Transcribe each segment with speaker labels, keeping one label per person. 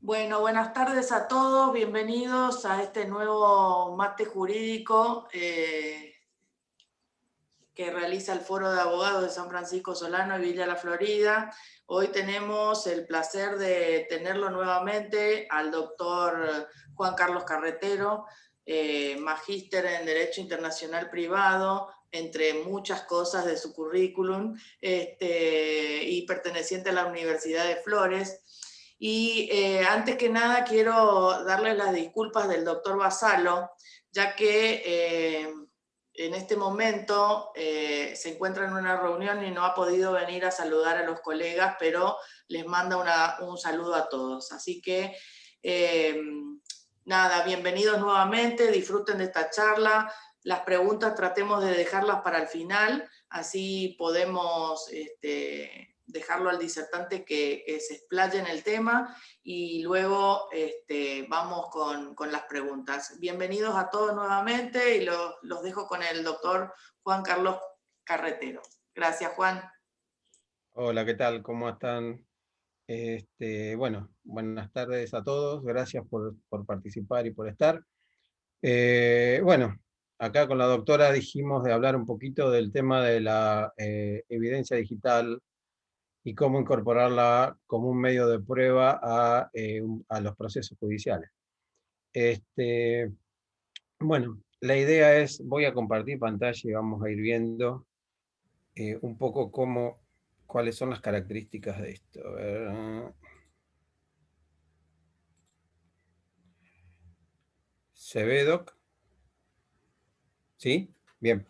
Speaker 1: Bueno, buenas tardes a todos, bienvenidos a este nuevo mate jurídico que realiza el Foro de Abogados de San Francisco Solano y Villa La Florida. Hoy tenemos el placer de tenerlo nuevamente al doctor Juan Carlos Carretero, magíster en Derecho Internacional Privado, entre muchas cosas de su currículum, y perteneciente a la Universidad de Flores. Y antes que nada quiero darle las disculpas del doctor Basalo, ya que en este momento se encuentra en una reunión y no ha podido venir a saludar a los colegas, pero les manda un saludo a todos. Así que, nada, bienvenidos nuevamente, disfruten de esta charla. Las preguntas tratemos de dejarlas para el final, así podemos dejarlo al disertante que se explaye en el tema y luego vamos con las preguntas. Bienvenidos a todos nuevamente y los dejo con el doctor Juan Carlos Carretero. Gracias, Juan.
Speaker 2: Hola, ¿qué tal? ¿Cómo están? Bueno, buenas tardes a todos. Gracias por participar y por estar. Bueno, acá con la doctora dijimos de hablar un poquito del tema de la evidencia digital y cómo incorporarla como un medio de prueba a los procesos judiciales. Este, bueno, la idea es, voy a compartir pantalla y vamos a ir viendo un poco cuáles son las características de esto. A ver. ¿Se ve, Doc? ¿Sí? Bien.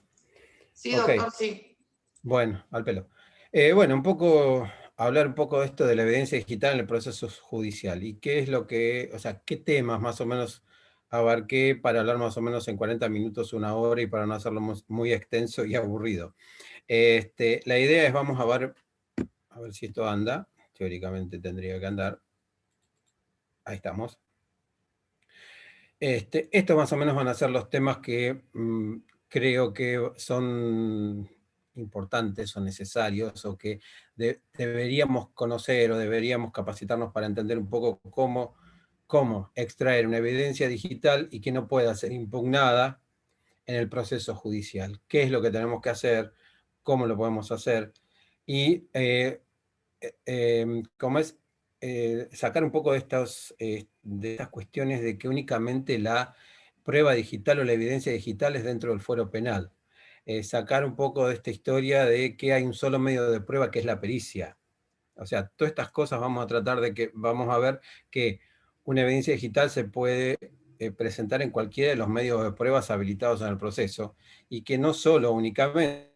Speaker 1: Sí,
Speaker 2: Ok.
Speaker 1: doctor, sí.
Speaker 2: Bueno, al pelo. Bueno, hablar un poco de esto de la evidencia digital en el proceso judicial y qué es lo que, o sea, qué temas más o menos abarqué para hablar más o menos en 40 minutos, una hora y para no hacerlo muy extenso y aburrido. La idea es, vamos a ver si esto anda. Teóricamente tendría que andar. Ahí estamos. Estos más o menos van a ser los temas que creo que son importantes o necesarios o que deberíamos conocer o deberíamos capacitarnos para entender un poco cómo extraer una evidencia digital y que no pueda ser impugnada en el proceso judicial. ¿Qué es lo que tenemos que hacer? ¿Cómo lo podemos hacer? Y cómo es sacar un poco de estas cuestiones de que únicamente la prueba digital o la evidencia digital es dentro del fuero penal. Sacar un poco de esta historia de que hay un solo medio de prueba que es la pericia. O sea, todas estas cosas vamos a ver que una evidencia digital se puede presentar en cualquiera de los medios de pruebas habilitados en el proceso y que no solo únicamente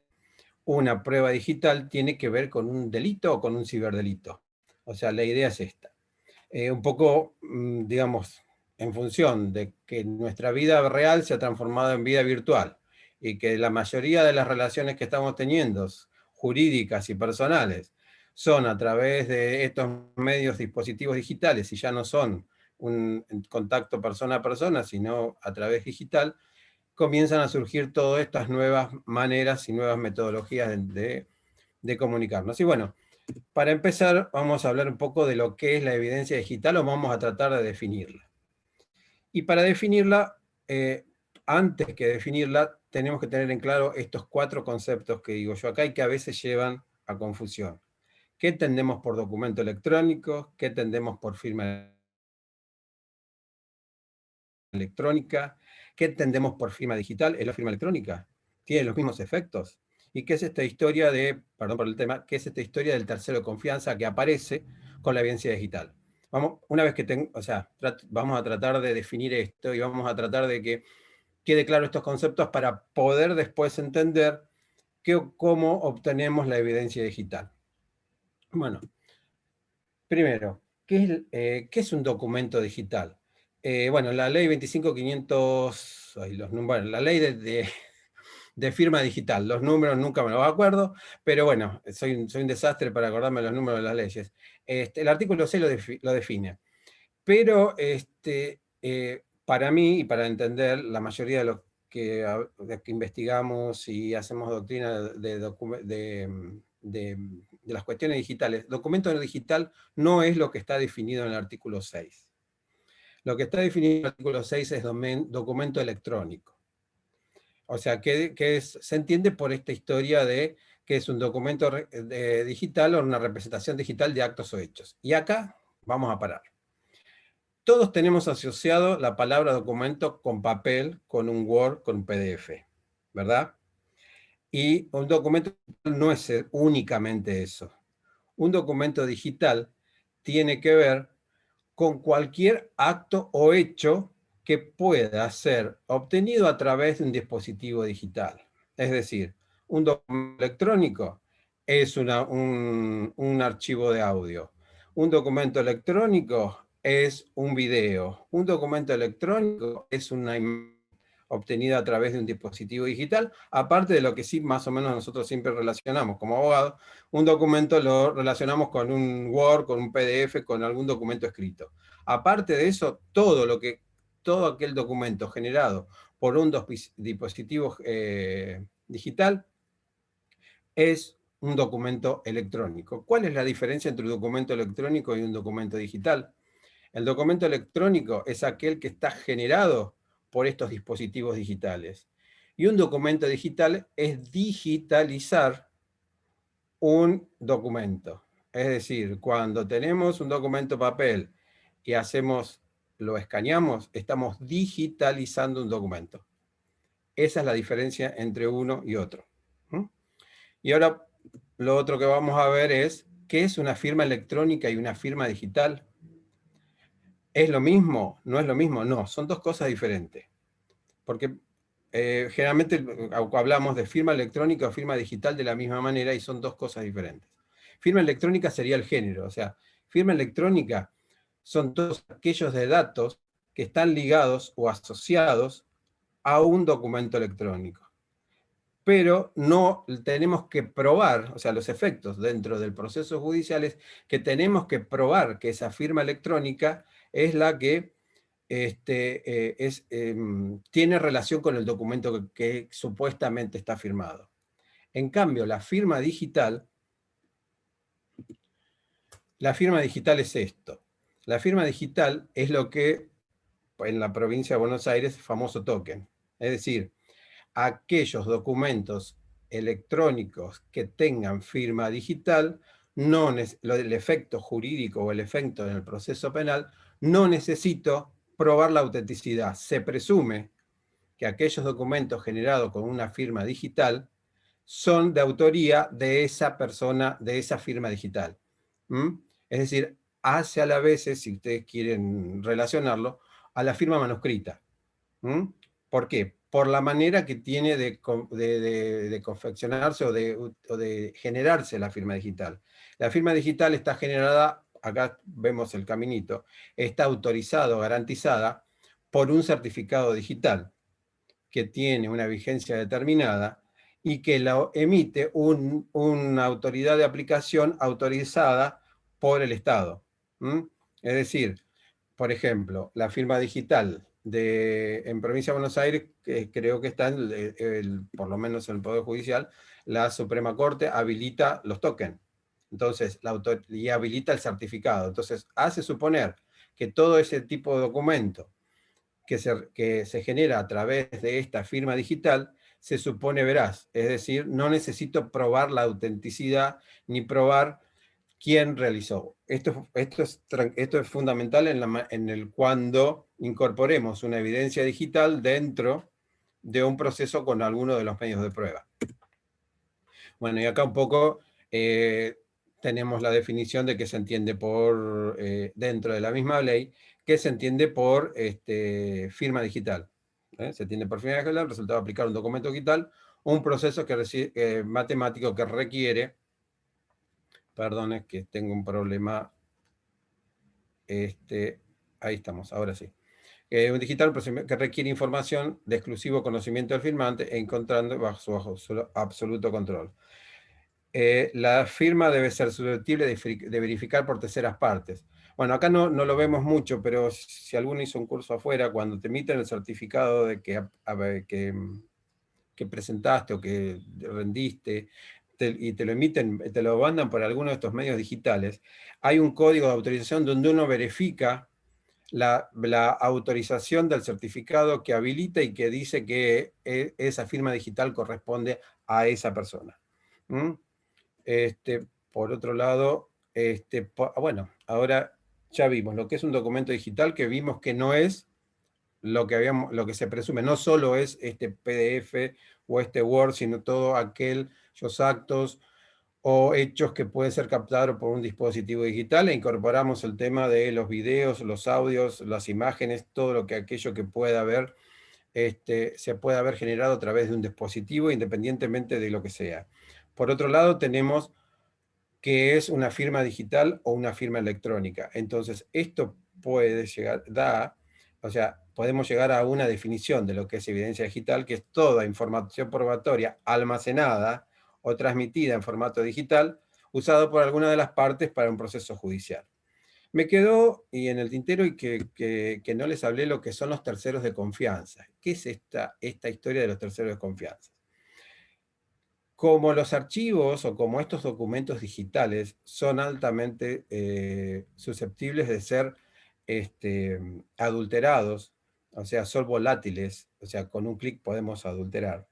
Speaker 2: una prueba digital tiene que ver con un delito o con un ciberdelito. O sea, la idea es esta. Un poco, digamos, en función de que nuestra vida real se ha transformado en vida virtual y que la mayoría de las relaciones que estamos teniendo, jurídicas y personales, son a través de estos medios dispositivos digitales y ya no son un contacto persona a persona, sino a través digital, comienzan a surgir todas estas nuevas maneras y nuevas metodologías de comunicarnos. Y bueno, para empezar, vamos a hablar un poco de lo que es la evidencia digital o vamos a tratar de definirla. Y para definirla, antes que definirla, tenemos que tener en claro estos 4 conceptos que digo yo acá y que a veces llevan a confusión. ¿Qué entendemos por documento electrónico? ¿Qué entendemos por firma electrónica? ¿Qué entendemos por firma digital? ¿Es la firma electrónica? ¿Tiene los mismos efectos? ¿Y qué es esta historia perdón por el tema, qué es esta historia del tercero de confianza que aparece con la evidencia digital? Una vez que o sea, vamos a tratar de definir esto y vamos a tratar de que quede claro estos conceptos para poder después entender cómo obtenemos la evidencia digital. Bueno, primero, ¿qué es un documento digital? Bueno, la ley 25.500, bueno, la ley de firma digital, los números nunca me los acuerdo, pero bueno, soy un desastre para acordarme los números de las leyes. El artículo 6 lo define, pero para mí y para entender, la mayoría de los de que investigamos y hacemos doctrina de de las cuestiones digitales. Documento digital no es lo que está definido en el artículo 6. Lo que está definido en el artículo 6 es documento electrónico. O sea, se entiende por esta historia de que es un documento digital o una representación digital de actos o hechos. Y acá vamos a parar. Todos tenemos asociado la palabra documento con papel, con un Word, con un PDF, ¿verdad? Y un documento no es únicamente eso. Un documento digital tiene que ver con cualquier acto o hecho que pueda ser obtenido a través de un dispositivo digital. Es decir, un documento electrónico es un archivo de audio. Un documento electrónico es un video. Un documento electrónico es una imagen obtenida a través de un dispositivo digital, aparte de lo que sí más o menos nosotros siempre relacionamos como abogados. Un documento lo relacionamos con un Word, con un PDF, con algún documento escrito. Aparte de eso, todo aquel documento generado por un dispositivo digital es un documento electrónico. ¿Cuál es la diferencia entre un documento electrónico y un documento digital? El documento electrónico es aquel que está generado por estos dispositivos digitales. Y un documento digital es digitalizar un documento. Es decir, cuando tenemos un documento papel y lo escaneamos, estamos digitalizando un documento. Esa es la diferencia entre uno y otro. Y ahora lo otro que vamos a ver es, ¿qué es una firma electrónica y una firma digital? ¿Es lo mismo? ¿No es lo mismo? No, son dos cosas diferentes. Porque generalmente hablamos de firma electrónica o firma digital de la misma manera y son dos cosas diferentes. Firma electrónica sería el género, o sea, firma electrónica son todos aquellos de datos que están ligados o asociados a un documento electrónico. Pero no tenemos que probar, o sea, los efectos dentro del proceso judicial es que tenemos que probar que esa firma electrónica es la que tiene relación con el documento que supuestamente está firmado. En cambio, la firma digital es esto. La firma digital es lo que en la provincia de Buenos Aires, famoso token. Es decir, aquellos documentos electrónicos que tengan firma digital, el efecto jurídico o el efecto en el proceso penal, no necesito probar la autenticidad. Se presume que aquellos documentos generados con una firma digital son de autoría de esa persona, de esa firma digital. Es decir, hace a la vez, si ustedes quieren relacionarlo, a la firma manuscrita. ¿Por qué? Por la manera que tiene de confeccionarse o de generarse la firma digital. La firma digital está generada, acá vemos el caminito, está autorizada o garantizada por un certificado digital que tiene una vigencia determinada y que la emite una autoridad de aplicación autorizada por el Estado. Es decir, por ejemplo, la firma digital en Provincia de Buenos Aires, creo que está, por lo menos en el Poder Judicial, la Suprema Corte habilita los tokens. Entonces, y habilita el certificado. Entonces, hace suponer que todo ese tipo de documento que se genera a través de esta firma digital se supone veraz. Es decir, no necesito probar la autenticidad ni probar quién realizó. Esto es fundamental cuando incorporemos una evidencia digital dentro de un proceso con alguno de los medios de prueba. Bueno, y acá un poco tenemos la definición de qué se entiende por, dentro de la misma ley, qué se entiende por firma digital. Se entiende por firma digital el resultado de aplicar un documento digital, un proceso matemático que requiere. Perdón, es que tengo un problema. Ahí estamos, ahora sí. Un digital que requiere información de exclusivo conocimiento del firmante encontrando bajo su absoluto control. La firma debe ser susceptible de verificar por terceras partes. Bueno, acá no lo vemos mucho, pero si alguno hizo un curso afuera, cuando te emiten el certificado de que presentaste o que rendiste, y te lo emiten, te lo mandan por alguno de estos medios digitales, hay un código de autorización donde uno verifica la autorización del certificado que habilita y que dice que esa firma digital corresponde a esa persona. ¿Mm? Por otro lado, bueno, ahora ya vimos lo que es un documento digital, que vimos que no es lo que se presume, no solo es este PDF o este Word, sino todo aquellos actos o hechos que pueden ser captados por un dispositivo digital, e incorporamos el tema de los videos, los audios, las imágenes, todo aquello que pueda haber, se puede haber generado a través de un dispositivo, independientemente de lo que sea. Por otro lado, tenemos que es una firma digital o una firma electrónica. Entonces, esto puede llegar, o sea, podemos llegar a una definición de lo que es evidencia digital, que es toda información probatoria almacenada o transmitida en formato digital, usado por alguna de las partes para un proceso judicial. Me quedó y en el tintero y que no les hablé lo que son los terceros de confianza. ¿Qué es esta historia de los terceros de confianza? Como los archivos o como estos documentos digitales son altamente susceptibles de ser adulterados, o sea, son volátiles, o sea, con un clic podemos adulterar,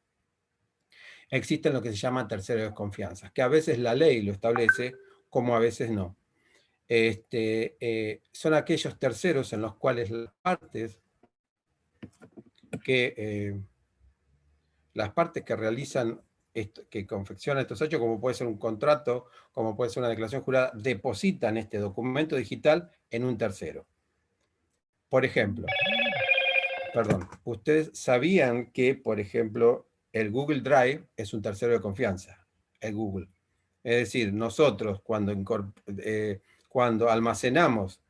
Speaker 2: existen lo que se llama terceros de confianza, que a veces la ley lo establece, como a veces no. Son aquellos terceros en los cuales que, las partes que realizan, que confeccionan estos hechos, como puede ser un contrato, como puede ser una declaración jurada, depositan este documento digital en un tercero. Por ejemplo, perdón, ¿ustedes sabían que, por ejemplo, el Google Drive es un tercero de confianza? El Google. Es decir, nosotros cuando almacenamos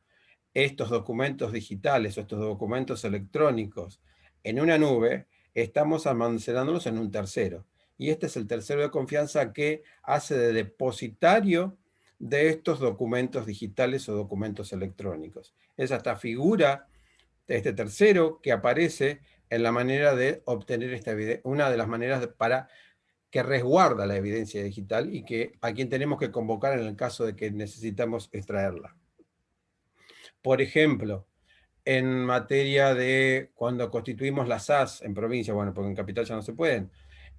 Speaker 2: estos documentos digitales o estos documentos electrónicos en una nube, estamos almacenándolos en un tercero. Y este es el tercero de confianza que hace de depositario de estos documentos digitales o documentos electrónicos. Es esta figura de este tercero que aparece en la manera de obtener esta evidencia, una de las maneras para que resguarda la evidencia digital y que a quien tenemos que convocar en el caso de que necesitamos extraerla. Por ejemplo, en materia de cuando constituimos las SAS en provincia, bueno, porque en capital ya no se pueden,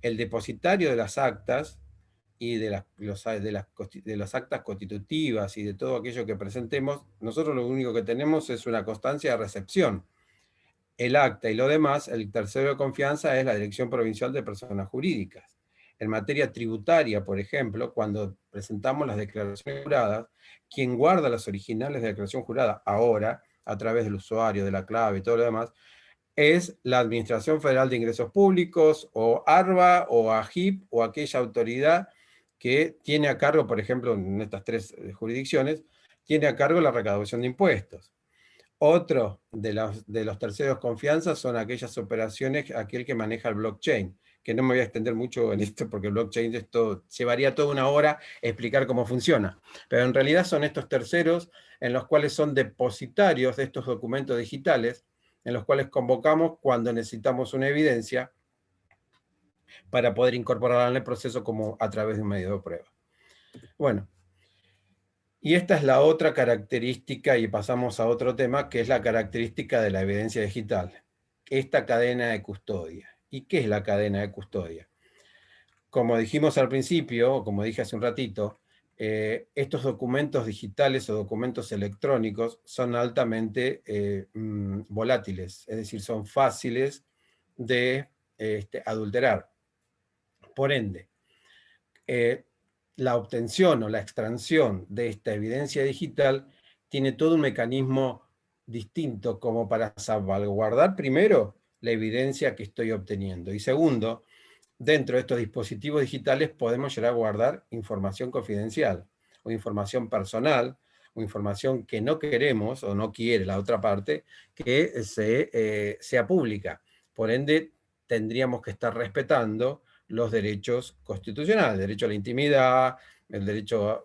Speaker 2: el depositario de las actas y de las actas constitutivas y de todo aquello que presentemos, nosotros lo único que tenemos es una constancia de recepción. El acta y lo demás, el tercero de confianza es la Dirección Provincial de Personas Jurídicas. En materia tributaria, por ejemplo, cuando presentamos las declaraciones juradas, quien guarda las originales de declaración jurada ahora, a través del usuario, de la clave y todo lo demás, es la Administración Federal de Ingresos Públicos, o ARBA, o AGIP, o aquella autoridad que tiene a cargo, por ejemplo, en estas tres jurisdicciones, tiene a cargo la recaudación de impuestos. Otro de los terceros confianza son aquellas operaciones, aquel que maneja el blockchain, que no me voy a extender mucho en esto porque el blockchain llevaría toda una hora explicar cómo funciona. Pero en realidad son estos terceros en los cuales son depositarios de estos documentos digitales, en los cuales convocamos cuando necesitamos una evidencia para poder incorporarla en el proceso como a través de un medio de prueba. Bueno, y esta es la otra característica, y pasamos a otro tema, que es la característica de la evidencia digital. Esta cadena de custodia. ¿Y qué es la cadena de custodia? Como dijimos al principio, o como dije hace un ratito, estos documentos digitales o documentos electrónicos son altamente volátiles, es decir, son fáciles de adulterar. Por ende, la obtención o la extracción de esta evidencia digital tiene todo un mecanismo distinto como para salvaguardar primero la evidencia que estoy obteniendo y segundo, dentro de estos dispositivos digitales podemos llegar a guardar información confidencial o información personal o información que no queremos o no quiere la otra parte que sea pública. Por ende, tendríamos que estar respetando los derechos constitucionales, el derecho a la intimidad, el derecho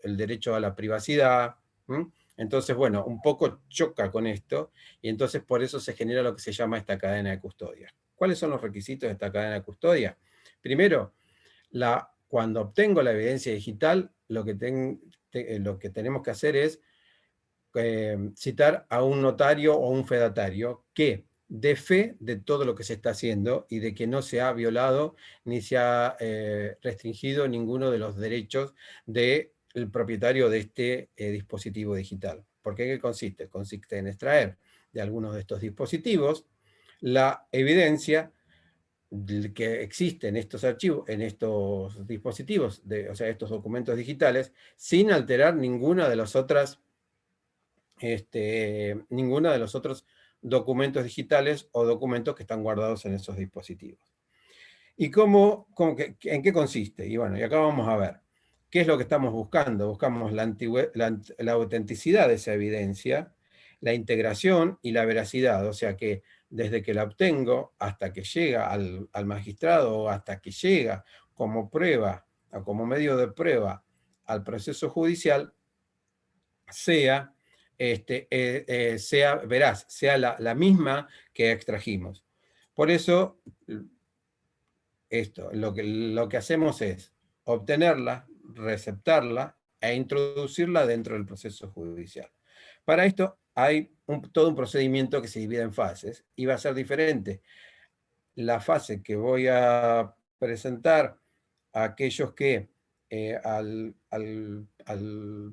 Speaker 2: el derecho a la privacidad. Entonces, bueno, un poco choca con esto, y entonces por eso se genera lo que se llama esta cadena de custodia. ¿Cuáles son los requisitos de esta cadena de custodia? Primero, la cuando obtengo la evidencia digital, lo que tenemos que hacer es citar a un notario o un fedatario que dé fe de todo lo que se está haciendo y de que no se ha violado ni se ha restringido ninguno de los derechos del propietario de este dispositivo digital. ¿Por qué? ¿Qué consiste? Consiste en extraer de algunos de estos dispositivos la evidencia que existe en estos archivos, en estos dispositivos, o sea, estos documentos digitales, sin alterar ninguna de las otras ninguna de los otros documentos digitales o documentos que están guardados en esos dispositivos. ¿Y en qué consiste? Y bueno, y acá vamos a ver. ¿Qué es lo que estamos buscando? Buscamos la autenticidad de esa evidencia, la integración y la veracidad. O sea que desde que la obtengo hasta que llega al magistrado o hasta que llega como prueba o como medio de prueba al proceso judicial, sea sea veraz, sea la misma que extrajimos. Por eso, lo que hacemos es obtenerla, receptarla e introducirla dentro del proceso judicial. Para esto hay todo un procedimiento que se divide en fases y va a ser diferente. La fase que voy a presentar a aquellos que al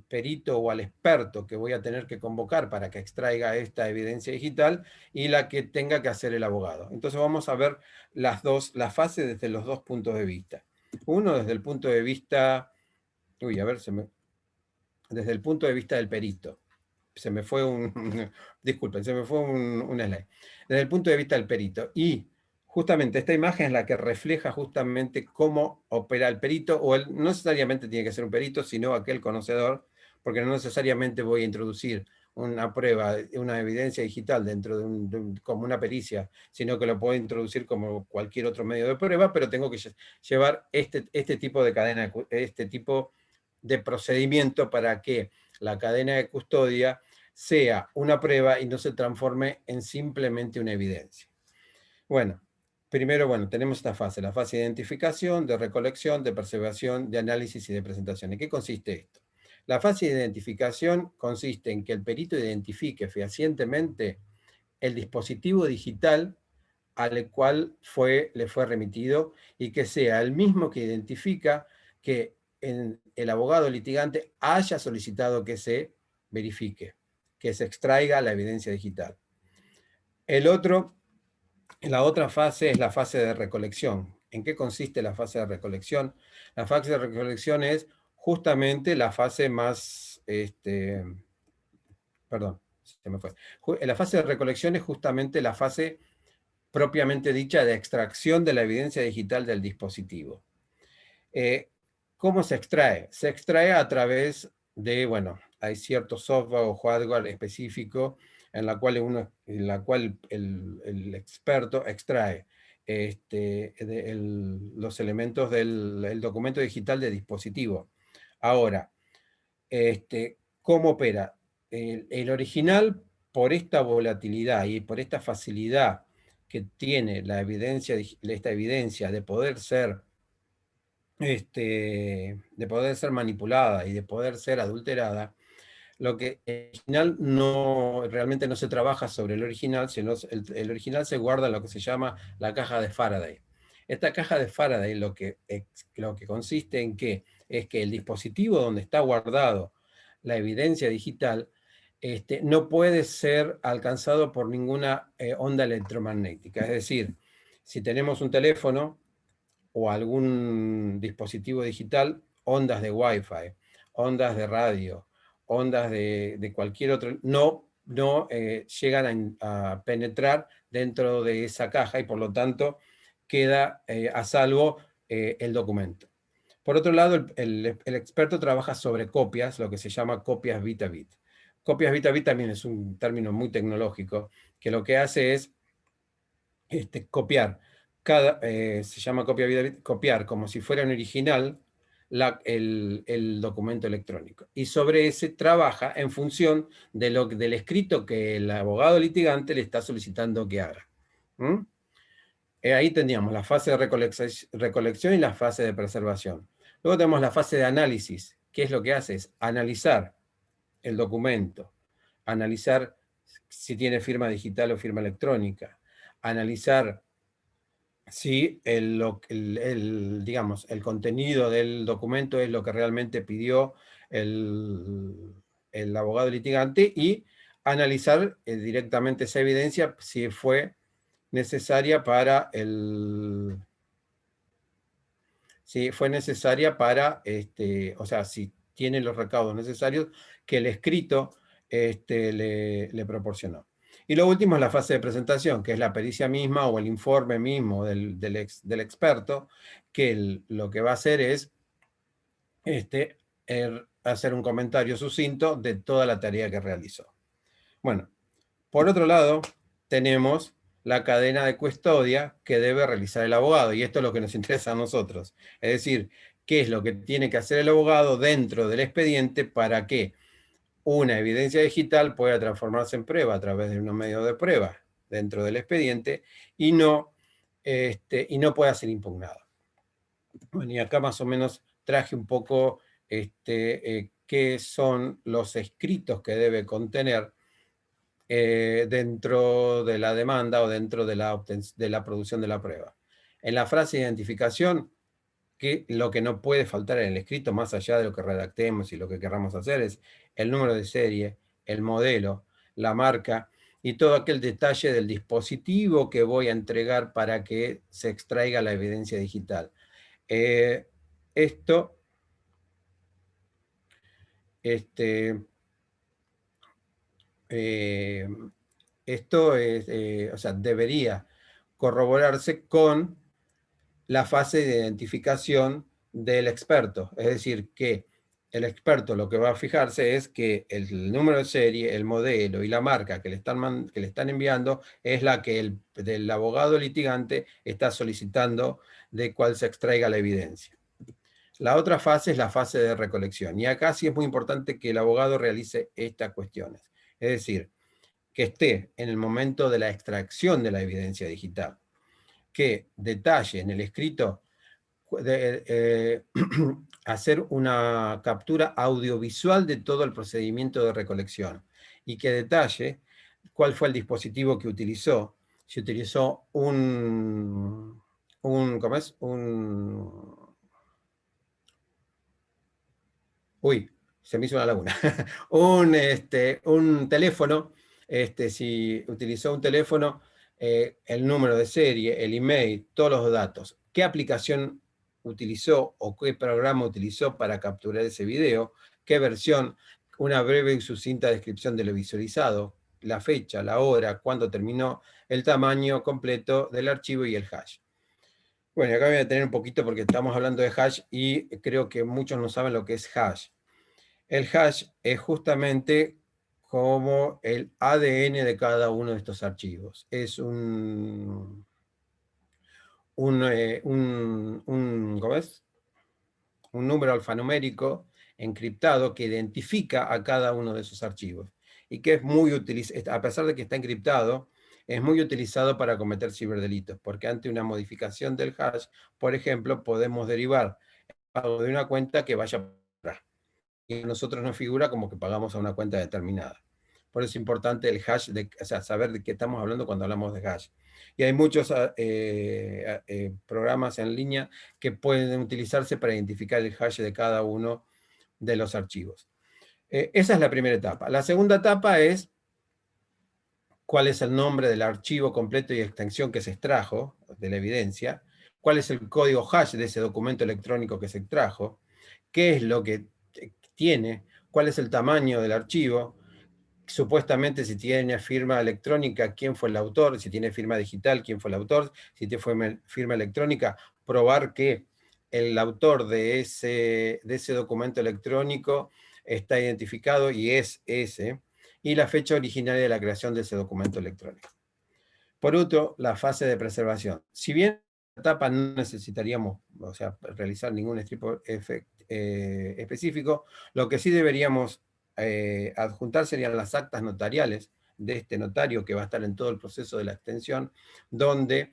Speaker 2: perito o al experto que voy a tener que convocar para que extraiga esta evidencia digital y la que tenga que hacer el abogado. Entonces vamos a ver las fases desde los dos puntos de vista. Uno desde el punto de vista, desde el punto de vista del perito. Se me fue disculpen, se me fue una slide. Desde el punto de vista del perito. Y justamente esta imagen es la que refleja justamente cómo opera el perito, no necesariamente tiene que ser un perito, sino aquel conocedor, porque no necesariamente voy a introducir una prueba, una evidencia digital dentro como una pericia, sino que lo puedo introducir como cualquier otro medio de prueba, pero tengo que llevar este tipo de cadena, este tipo de procedimiento para que la cadena de custodia sea una prueba y no se transforme en simplemente una evidencia. Bueno, primero, tenemos esta fase, la fase de identificación, de recolección, de preservación, de análisis y de presentación. ¿En qué consiste esto? La fase de identificación consiste en que el perito identifique fehacientemente el dispositivo digital al cual le fue remitido y que sea el mismo que identifica que el abogado litigante haya solicitado que se verifique, que se extraiga la evidencia digital. La otra fase es la fase de recolección. ¿En qué consiste la fase de recolección? La fase de recolección es justamente la fase más, perdón, se me fue. La fase de recolección es justamente la fase propiamente dicha de extracción de la evidencia digital del dispositivo. ¿Cómo se extrae? Se extrae a través de, hay cierto software o hardware específico en la cual el experto extrae los elementos del documento digital de dispositivo. Ahora, ¿cómo opera? El original, por esta volatilidad y por esta facilidad que tiene esta evidencia de poder ser manipulada y de poder ser adulterada, lo que el original realmente no se trabaja sobre el original, sino el original se guarda en lo que se llama la caja de Faraday. Esta caja de Faraday lo que consiste en es que el dispositivo donde está guardado la evidencia digital no puede ser alcanzado por ninguna onda electromagnética. Es decir, si tenemos un teléfono o algún dispositivo digital, ondas de Wi-Fi, ondas de radio, ondas de cualquier otro, no llegan a penetrar dentro de esa caja y por lo tanto queda a salvo el documento. Por otro lado, el experto trabaja sobre copias, lo que se llama copias bit a bit. Copias bit a bit también es un término muy tecnológico, que lo que hace es copiar. Se llama copia bit a bit, copiar como si fuera un original el documento electrónico. Y sobre ese trabaja en función del escrito que el abogado litigante le está solicitando que haga. Ahí teníamos la fase de recolección y la fase de preservación. Luego tenemos la fase de análisis. ¿Qué es lo que hace? Es analizar el documento, analizar si tiene firma digital o firma electrónica, analizar si digamos, el contenido del documento es lo que realmente pidió el abogado litigante, y analizar directamente esa evidencia si fue necesaria para o sea, si tiene los recaudos necesarios que el escrito le proporcionó. Y lo último es la fase de presentación, que es la pericia misma o el informe mismo del experto, que lo que va a hacer es hacer un comentario sucinto de toda la tarea que realizó. Bueno, por otro lado, tenemos la cadena de custodia que debe realizar el abogado, y esto es lo que nos interesa a nosotros. Es decir, qué es lo que tiene que hacer el abogado dentro del expediente para que una evidencia digital pueda transformarse en prueba a través de unos medios de prueba dentro del expediente y no pueda ser impugnada. Bueno, y acá más o menos traje un poco qué son los escritos que debe contener dentro de la demanda o dentro de la producción de la prueba. En la frase de identificación, lo que no puede faltar en el escrito, más allá de lo que redactemos y lo que querramos hacer, es el número de serie, el modelo, la marca y todo aquel detalle del dispositivo que voy a entregar para que se extraiga la evidencia digital. Esto o sea, debería corroborarse con la fase de identificación del experto. Es decir, que el experto lo que va a fijarse es que el número de serie, el modelo y la marca que le están enviando es la que del abogado litigante está solicitando de cuál se extraiga la evidencia. La otra fase es la fase de recolección. Y acá sí es muy importante que el abogado realice estas cuestiones. Es decir, que esté en el momento de la extracción de la evidencia digital, que detalle en el escrito hacer una captura audiovisual de todo el procedimiento de recolección y que detalle cuál fue el dispositivo que utilizó, si utilizó ¿cómo es? Uy, se me hizo una laguna. Un teléfono, si utilizó un teléfono, el número de serie, el email, todos los datos. ¿Qué aplicación utilizó o qué programa utilizó para capturar ese video? ¿Qué versión? Una breve y sucinta descripción de lo visualizado, la fecha, la hora, cuándo terminó, el tamaño completo del archivo y el hash. Bueno, acá voy a detener un poquito porque estamos hablando de hash y creo que muchos no saben lo que es hash. El hash es justamente como el ADN de cada uno de estos archivos. Es ¿cómo es? Un número alfanumérico encriptado que identifica a cada uno de esos archivos y que es muy utilizado, a pesar de que está encriptado, es muy utilizado para cometer ciberdelitos, porque ante una modificación del hash, por ejemplo, podemos derivar el pago de una cuenta que vaya para y a nosotros nos figura como que pagamos a una cuenta determinada. Por eso es importante el hash, o sea, saber de qué estamos hablando cuando hablamos de hash. Y hay muchos programas en línea que pueden utilizarse para identificar el hash de cada uno de los archivos. Esa es la primera etapa. La segunda etapa es cuál es el nombre del archivo completo y extensión que se extrajo de la evidencia, cuál es el código hash de ese documento electrónico que se extrajo, qué es lo que tiene, cuál es el tamaño del archivo, supuestamente si tiene firma electrónica, quién fue el autor, si tiene firma digital, quién fue el autor, si tiene firma electrónica, probar que el autor de ese documento electrónico está identificado y es ese, y la fecha originaria de la creación de ese documento electrónico. Por último, la fase de preservación. Si bien en esta etapa no necesitaríamos, o sea, realizar ningún específico, lo que sí deberíamos adjuntar serían las actas notariales de este notario que va a estar en todo el proceso de la extensión, donde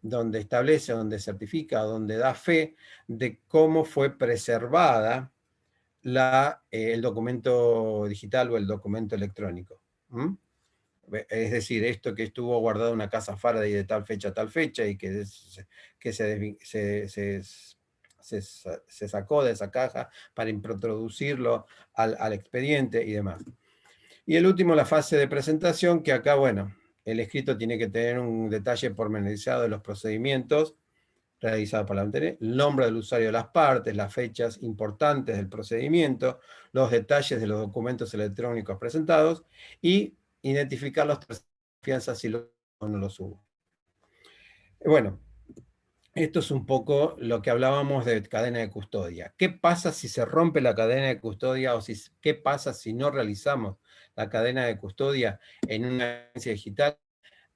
Speaker 2: donde establece, donde certifica, donde da fe de cómo fue preservada el documento digital o el documento electrónico. ¿Mm? Es decir, esto que estuvo guardado en una casa Faraday de tal fecha a tal fecha y que se sacó de esa caja para introducirlo al expediente y demás. Y el último, la fase de presentación, que acá, bueno, el escrito tiene que tener un detalle pormenorizado de los procedimientos realizados por la ONTR, el nombre del usuario de las partes, las fechas importantes del procedimiento, los detalles de los documentos electrónicos presentados y identificar los confianzas si o no los hubo. Bueno, esto es un poco lo que hablábamos de cadena de custodia. ¿Qué pasa si se rompe la cadena de custodia o qué pasa si no realizamos la cadena de custodia en una evidencia digital?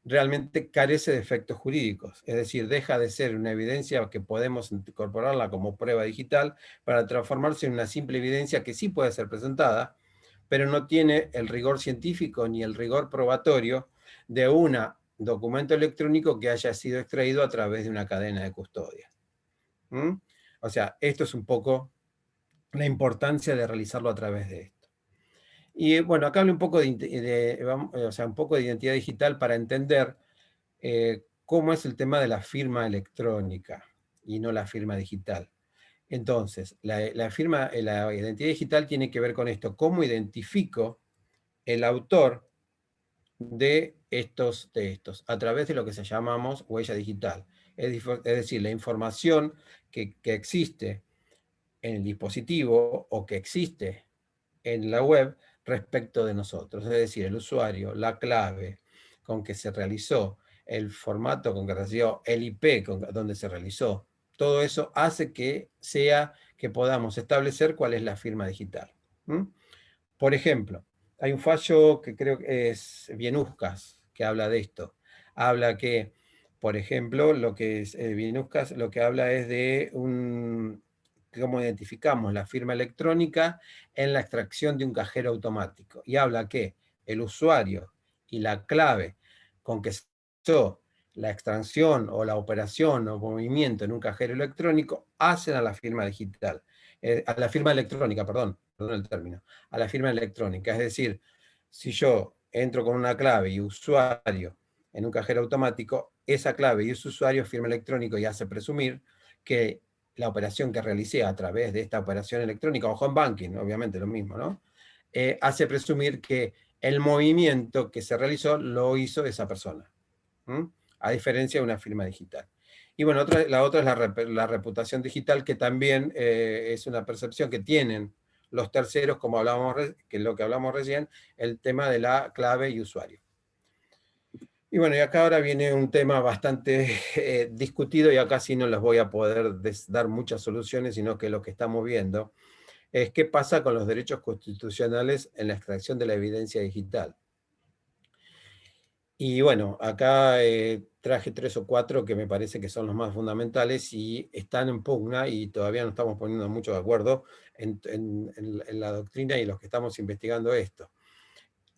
Speaker 2: Realmente carece de efectos jurídicos, es decir, deja de ser una evidencia que podemos incorporarla como prueba digital para transformarse en una simple evidencia que sí puede ser presentada, pero no tiene el rigor científico ni el rigor probatorio de un documento electrónico que haya sido extraído a través de una cadena de custodia. ¿Mm? O sea, esto es un poco la importancia de realizarlo a través de esto. Y bueno, acá hablo un poco un poco de identidad digital para entender cómo es el tema de la firma electrónica y no la firma digital. Entonces, la identidad digital tiene que ver con esto, cómo identifico el autor de estos textos, a través de lo que se llamamos huella digital. Es decir, la información que existe en el dispositivo o que existe en la web respecto de nosotros. Es decir, el usuario, la clave con que se realizó, el formato con que recibió, el IP donde se realizó. Todo eso hace que podamos establecer cuál es la firma digital. ¿Mm? Por ejemplo, hay un fallo que creo que es Bienuskas, que habla de esto. Habla que, por ejemplo, lo que es Bienuskas, lo que habla es de cómo identificamos la firma electrónica en la extracción de un cajero automático. Y habla que el usuario y la clave con que se hizo la extracción o la operación o movimiento en un cajero electrónico hacen a la firma digital, a la firma electrónica, perdón el término, a la firma electrónica. Es decir, si yo entro con una clave y usuario en un cajero automático, esa clave y ese usuario firma electrónico y hace presumir que la operación que realicé a través de esta operación electrónica, o home banking, obviamente lo mismo, ¿no? Hace presumir que el movimiento que se realizó lo hizo esa persona, ¿Mm? A diferencia de una firma digital. Y bueno, la otra es la reputación digital, que también es una percepción que tienen los terceros, como que es lo que hablamos recién, el tema de la clave y usuario. Y bueno, y acá ahora viene un tema bastante discutido, y acá sí no les voy a poder dar muchas soluciones, sino que lo que estamos viendo es qué pasa con los derechos constitucionales en la extracción de la evidencia digital. Y bueno, acá traje 3 o 4 que me parece que son los más fundamentales y están en pugna, y todavía no estamos poniendo mucho de acuerdo en la doctrina y los que estamos investigando esto.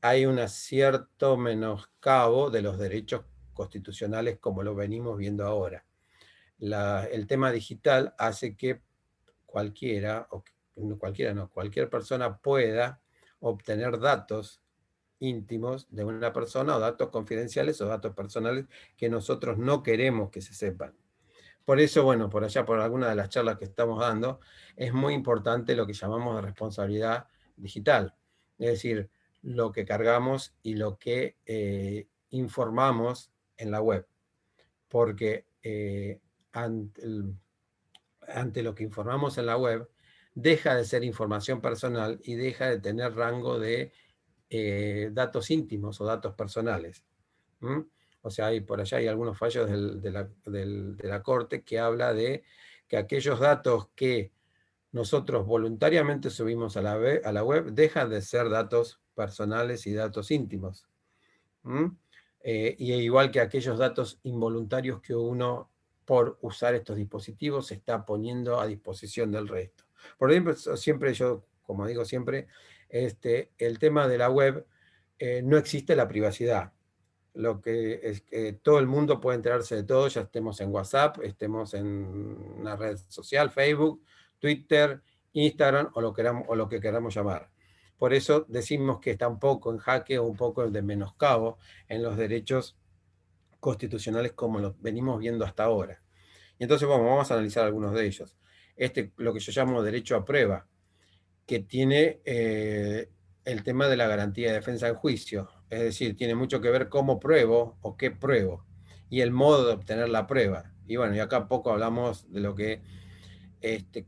Speaker 2: Hay un cierto menoscabo de los derechos constitucionales como lo venimos viendo ahora. El tema digital hace que cualquier persona pueda obtener datos íntimos de una persona, o datos confidenciales o datos personales que nosotros no queremos que se sepan. Por eso, bueno, por allá, por alguna de las charlas que estamos dando, es muy importante lo que llamamos de responsabilidad digital. Es decir, lo que cargamos y lo que informamos en la web. Porque ante lo que informamos en la web, deja de ser información personal y deja de tener rango de datos íntimos o datos personales. ¿Mm? O sea, por allá hay algunos fallos de la Corte que habla de que aquellos datos que nosotros voluntariamente subimos a la web dejan de ser datos personales y datos íntimos. ¿Mm? Y igual que aquellos datos involuntarios que uno, por usar estos dispositivos, se está poniendo a disposición del resto. Por ejemplo, siempre yo, como digo siempre, el tema de la web, no existe la privacidad. lo que es que todo el mundo puede enterarse de todo, ya estemos en WhatsApp, estemos en una red social, Facebook, Twitter, Instagram o lo que queramos llamar. Por eso decimos que está un poco en jaque o un poco de menoscabo en los derechos constitucionales como los venimos viendo hasta ahora. Y entonces vamos a analizar algunos de ellos. Lo que yo llamo derecho a prueba, que tiene el tema de la garantía de defensa en juicio. Es decir, tiene mucho que ver cómo pruebo o qué pruebo y el modo de obtener la prueba. Y bueno, y acá poco hablamos de lo que este,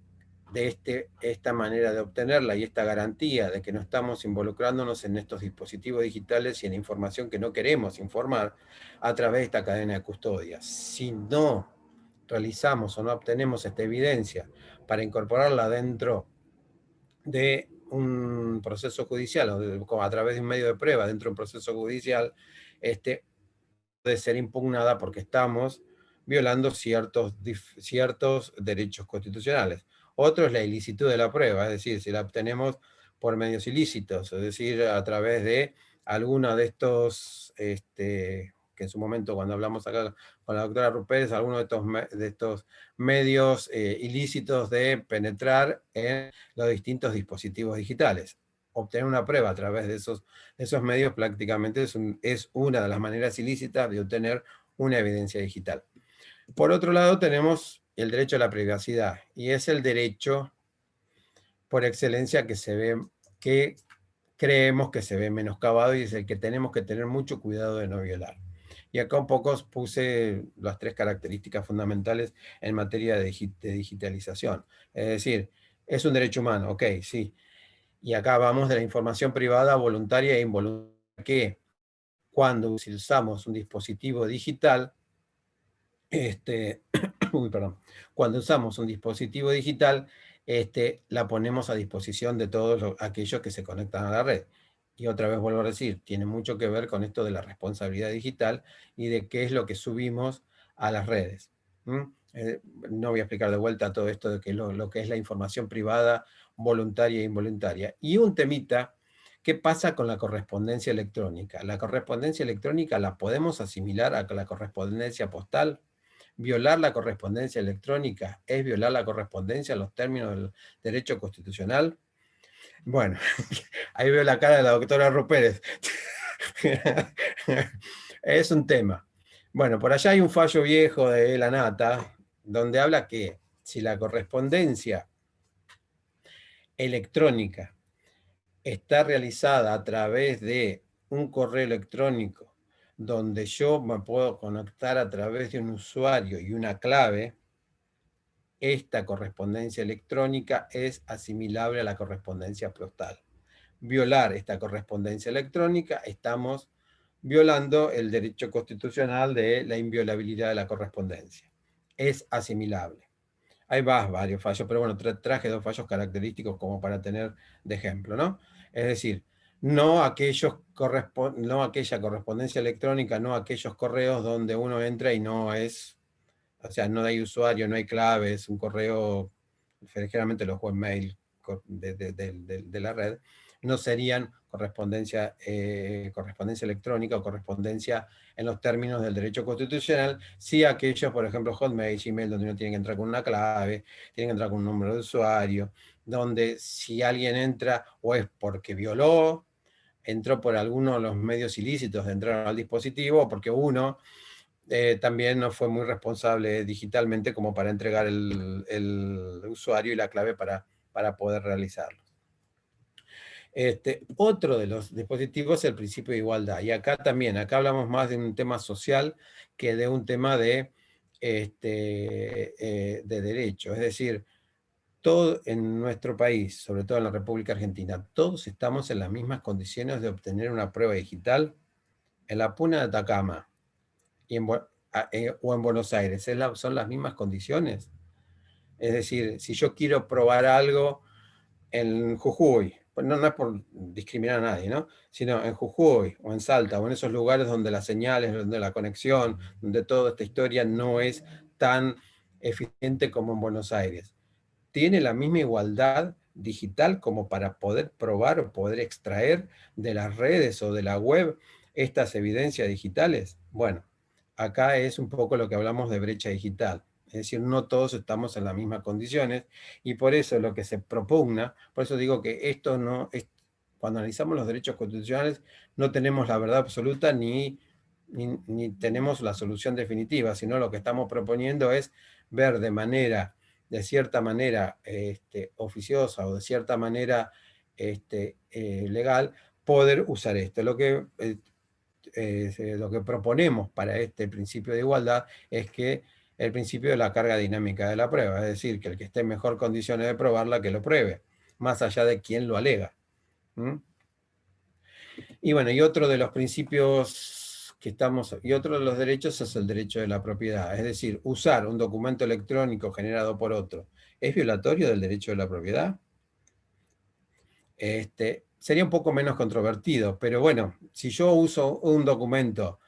Speaker 2: esta manera de obtenerla y esta garantía de que no estamos involucrándonos en estos dispositivos digitales y en información que no queremos informar a través de esta cadena de custodia. Si no realizamos o no obtenemos esta evidencia para incorporarla dentro de un proceso judicial o a través de un medio de prueba dentro de un proceso judicial, puede ser impugnada porque estamos violando ciertos derechos constitucionales. Otro es la ilicitud de la prueba, es decir, si la obtenemos por medios ilícitos, es decir, a través de alguno de estos, que en su momento cuando hablamos acá con la doctora Rupérez, algunos de estos medios ilícitos de penetrar en los distintos dispositivos digitales. Obtener una prueba a través de esos medios prácticamente es una de las maneras ilícitas de obtener una evidencia digital. Por otro lado, tenemos el derecho a la privacidad, y es el derecho por excelencia que creemos que se ve menoscabado y es el que tenemos que tener mucho cuidado de no violar. Y acá un poco puse las 3 características fundamentales en materia de digitalización. Es decir, es un derecho humano, ok, sí. Y acá vamos de la información privada voluntaria e involuntaria, que cuando usamos un dispositivo digital, perdón, cuando usamos un dispositivo digital, la ponemos a disposición de todos aquellos que se conectan a la red. Y otra vez vuelvo a decir, tiene mucho que ver con esto de la responsabilidad digital y de qué es lo que subimos a las redes. No voy a explicar de vuelta todo esto de lo que es la información privada, voluntaria e involuntaria. Y un temita, ¿qué pasa con la correspondencia electrónica? La correspondencia electrónica la podemos asimilar a la correspondencia postal. Violar la correspondencia electrónica es violar la correspondencia en los términos del derecho constitucional. Bueno, ahí veo la cara de la doctora Rupérez. Es un tema. Bueno, por allá hay un fallo viejo de la Nata, donde habla que si la correspondencia electrónica está realizada a través de un correo electrónico, donde yo me puedo conectar a través de un usuario y una clave, esta correspondencia electrónica es asimilable a la correspondencia postal. Violar esta correspondencia electrónica, estamos violando el derecho constitucional de la inviolabilidad de la correspondencia. Es asimilable. Hay varios fallos, pero bueno, traje 2 fallos característicos como para tener de ejemplo, ¿no? Es decir, no aquella correspondencia electrónica, no aquellos correos donde uno entra y no es, o sea, no hay usuario, no hay clave, es un correo, generalmente los webmail de la red, no serían correspondencia electrónica o correspondencia en los términos del derecho constitucional, sí aquellos, por ejemplo, Hotmail, Gmail, donde uno tiene que entrar con una clave, tiene que entrar con un número de usuario, donde si alguien entra o es porque violó, entró por alguno de los medios ilícitos de entrar al dispositivo, o porque uno también no fue muy responsable digitalmente como para entregar el usuario y la clave para poder realizarlo. Otro de los dispositivos es el principio de igualdad. Y acá también, acá hablamos más de un tema social que de un tema de derecho. Es decir, todo en nuestro país, sobre todo en la República Argentina, todos estamos en las mismas condiciones de obtener una prueba digital. En la Puna de Atacama y o en Buenos Aires, son las mismas condiciones. Es decir, si yo quiero probar algo en Jujuy, pues no es por discriminar a nadie, ¿no? Sino en Jujuy o en Salta o en esos lugares donde las señales, donde la conexión, donde toda esta historia no es tan eficiente como en Buenos Aires. ¿Tiene la misma igualdad digital como para poder probar o poder extraer de las redes o de la web estas evidencias digitales? Bueno, acá es un poco lo que hablamos de brecha digital. Es decir, no todos estamos en las mismas condiciones y por eso lo que se propugna, por eso digo que esto no es, cuando analizamos los derechos constitucionales, no tenemos la verdad absoluta ni tenemos la solución definitiva, sino lo que estamos proponiendo es ver de cierta manera oficiosa o de cierta manera legal, poder usar esto. Lo que proponemos para este principio de igualdad es que el principio de la carga dinámica de la prueba, es decir, que el que esté en mejor condiciones de probarla, que lo pruebe, más allá de quién lo alega. ¿Mm? Y bueno, y otro de los principios y otro de los derechos es el derecho de la propiedad, es decir, usar un documento electrónico generado por otro, ¿es violatorio del derecho de la propiedad? Sería un poco menos controvertido, pero bueno, si yo uso un documento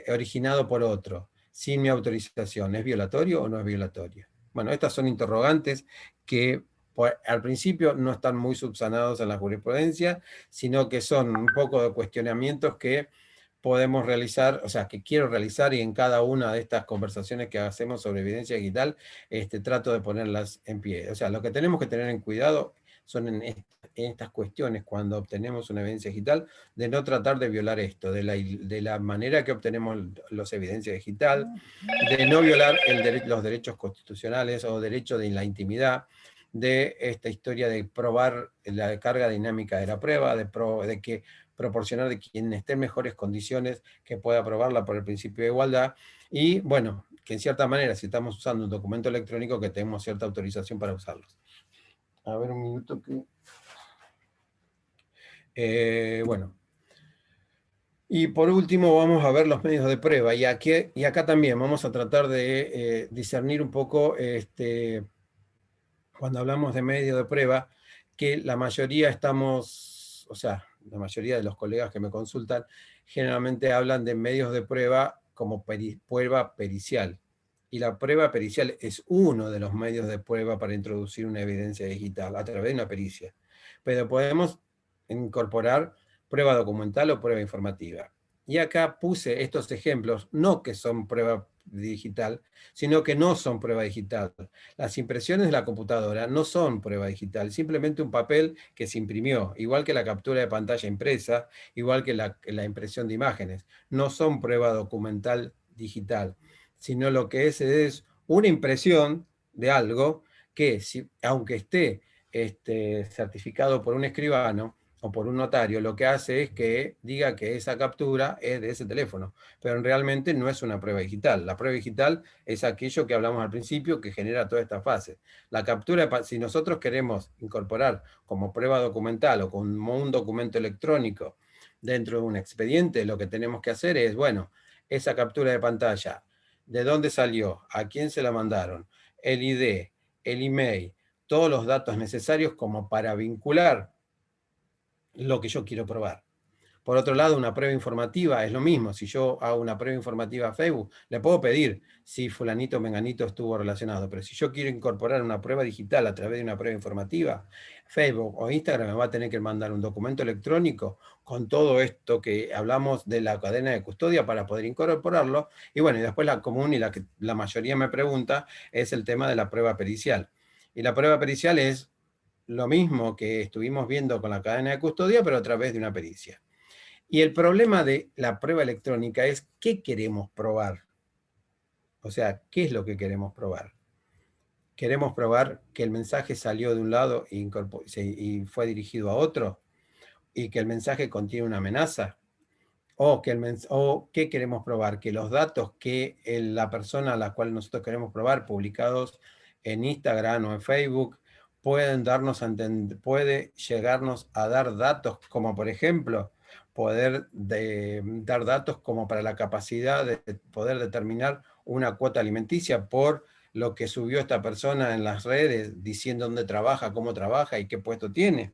Speaker 2: originado por otro, sin mi autorización, ¿es violatorio o no es violatorio? Bueno, estas son interrogantes que al principio no están muy subsanados en la jurisprudencia, sino que son un poco de cuestionamientos que podemos realizar, o sea, que quiero realizar, y en cada una de estas conversaciones que hacemos sobre evidencia digital, trato de ponerlas en pie. O sea, lo que tenemos que tener en cuidado son en estas cuestiones, cuando obtenemos una evidencia digital, de no tratar de violar esto, de la manera que obtenemos los evidencia digital, de no violar los derechos constitucionales o derecho de la intimidad, de esta historia de probar la carga dinámica de la prueba, de que proporcionar de quien esté en mejores condiciones que pueda aprobarla por el principio de igualdad, y bueno, que en cierta manera, si estamos usando un documento electrónico, que tenemos cierta autorización para usarlos. A ver, un minuto que... bueno. Y por último vamos a ver los medios de prueba, y acá también vamos a tratar de discernir un poco, cuando hablamos de medios de prueba, que la mayoría estamos, o sea, la mayoría de los colegas que me consultan, generalmente hablan de medios de prueba como prueba pericial. Y la prueba pericial es uno de los medios de prueba para introducir una evidencia digital a través de una pericia. Pero podemos incorporar prueba documental o prueba informativa. Y acá puse estos ejemplos, no que son prueba digital, sino que no son prueba digital. Las impresiones de la computadora no son prueba digital, simplemente un papel que se imprimió, igual que la captura de pantalla impresa, igual que la impresión de imágenes. No son prueba documental digital, sino lo que es una impresión de algo que, aunque esté certificado por un escribano o por un notario, lo que hace es que diga que esa captura es de ese teléfono, pero realmente no es una prueba digital. La prueba digital es aquello que hablamos al principio, que genera toda esta fase. La captura, si nosotros queremos incorporar como prueba documental o como un documento electrónico dentro de un expediente, lo que tenemos que hacer es, bueno, esa captura de pantalla, ¿de dónde salió? ¿A quién se la mandaron? El ID, el email, todos los datos necesarios como para vincular lo que yo quiero probar. Por otro lado, una prueba informativa es lo mismo. Si yo hago una prueba informativa a Facebook, le puedo pedir si fulanito o menganito estuvo relacionado, pero si yo quiero incorporar una prueba digital a través de una prueba informativa, Facebook o Instagram me va a tener que mandar un documento electrónico con todo esto que hablamos de la cadena de custodia para poder incorporarlo. Y bueno, y después la común y la que la mayoría me pregunta es el tema de la prueba pericial. Y la prueba pericial es lo mismo que estuvimos viendo con la cadena de custodia, pero a través de una pericia. Y el problema de la prueba electrónica es qué queremos probar. O sea, ¿qué es lo que queremos probar? ¿Queremos probar que el mensaje salió de un lado y fue dirigido a otro? ¿Y que el mensaje contiene una amenaza? ¿O qué queremos probar? Que los datos que la persona a la cual nosotros queremos probar, publicados en Instagram o en Facebook, puede llegarnos a dar datos, como por ejemplo, dar datos como para la capacidad de poder determinar una cuota alimenticia por lo que subió esta persona en las redes, diciendo dónde trabaja, cómo trabaja y qué puesto tiene.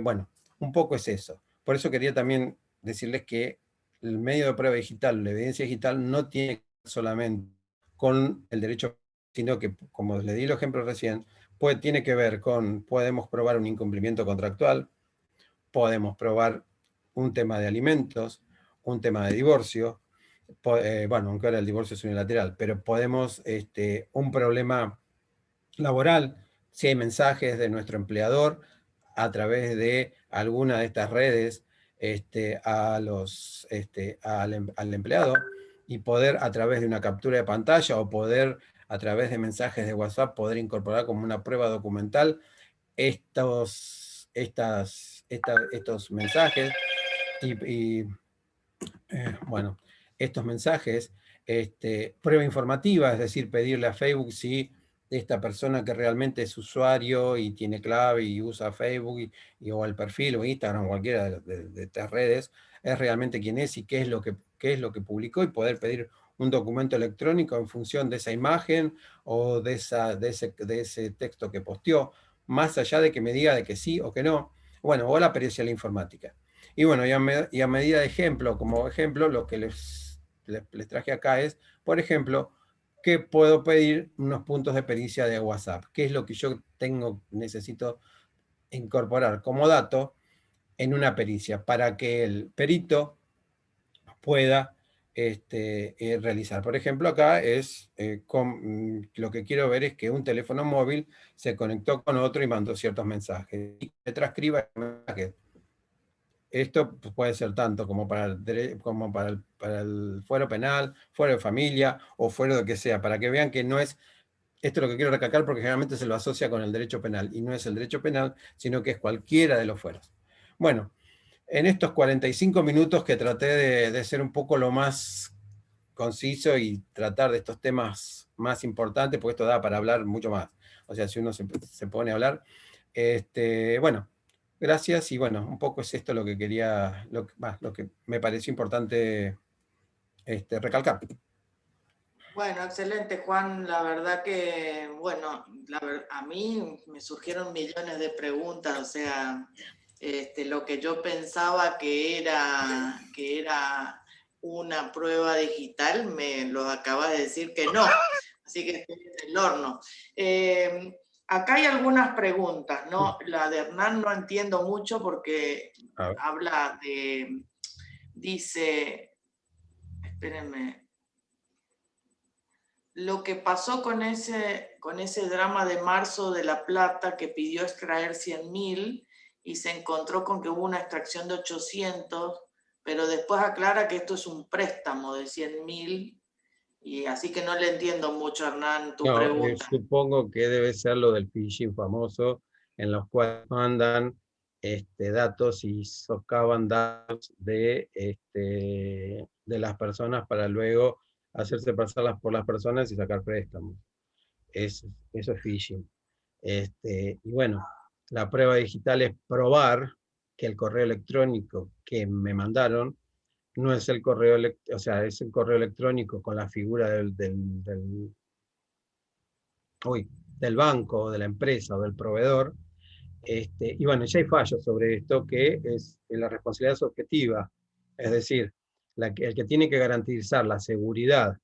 Speaker 2: Bueno, un poco es eso. Por eso quería también decirles que el medio de prueba digital, la evidencia digital, no tiene que ver solamente con el derecho, sino que, como les di el ejemplo recién, tiene que ver con, podemos probar un incumplimiento contractual, podemos probar un tema de alimentos, un tema de divorcio, bueno, aunque ahora el divorcio es unilateral, pero podemos, un problema laboral, si hay mensajes de nuestro empleador a través de alguna de estas redes al empleado, y poder a través de una captura de pantalla o poder a través de mensajes de WhatsApp poder incorporar como una prueba documental estos mensajes y, bueno, estos mensajes, prueba informativa, es decir, pedirle a Facebook si esta persona que realmente es usuario y tiene clave y usa Facebook o el perfil o Instagram o cualquiera de estas redes, es realmente quién es y qué es lo que publicó, y poder pedir un documento electrónico en función de esa imagen o de ese texto que posteó, más allá de que me diga de que sí o que no. Bueno, o la pericial informática. Y bueno, y a medida de ejemplo, como ejemplo, lo que les traje acá es, por ejemplo, que puedo pedir unos puntos de pericia de WhatsApp. ¿Qué es lo que yo necesito incorporar como dato en una pericia para que el perito pueda realizar? Por ejemplo, acá lo que quiero ver es que un teléfono móvil se conectó con otro y mandó ciertos mensajes. Y que transcriba el mensaje. Esto puede ser tanto como para el fuero penal, fuero de familia o fuero de que sea, para que vean que no es, esto es lo que quiero recalcar porque generalmente se lo asocia con el derecho penal, y no es el derecho penal, sino que es cualquiera de los fueros. Bueno, en estos 45 minutos que traté de ser un poco lo más conciso y tratar de estos temas más importantes, porque esto da para hablar mucho más. O sea, si uno se pone a hablar, bueno, gracias, y bueno, un poco es esto lo que quería, lo que me pareció importante recalcar.
Speaker 1: Bueno, excelente, Juan. La verdad que, bueno, a mí me surgieron millones de preguntas, o sea, lo que yo pensaba que era una prueba digital, me lo acabas de decir que no, así que estoy en el horno. Acá hay algunas preguntas, ¿no? La de Hernán no entiendo mucho porque habla dice, espérenme, lo que pasó con ese drama de marzo de La Plata, que pidió extraer 100.000 y se encontró con que hubo una extracción de 800, pero después aclara que esto es un préstamo de 100.000, y así que no le entiendo mucho, Hernán, tu
Speaker 2: No,
Speaker 1: pregunta.
Speaker 2: supongo que debe ser lo del phishing famoso, en los cuales mandan datos y socavan datos de las personas para luego hacerse pasarlas por las personas y sacar préstamos. Eso es phishing. Y bueno, la prueba digital es probar que el correo electrónico que me mandaron no es el correo, o sea, es el correo electrónico con la figura del banco, o de la empresa o del proveedor. Y bueno, ya hay fallos sobre esto, que es la responsabilidad subjetiva, es decir, el que tiene que garantizar la seguridad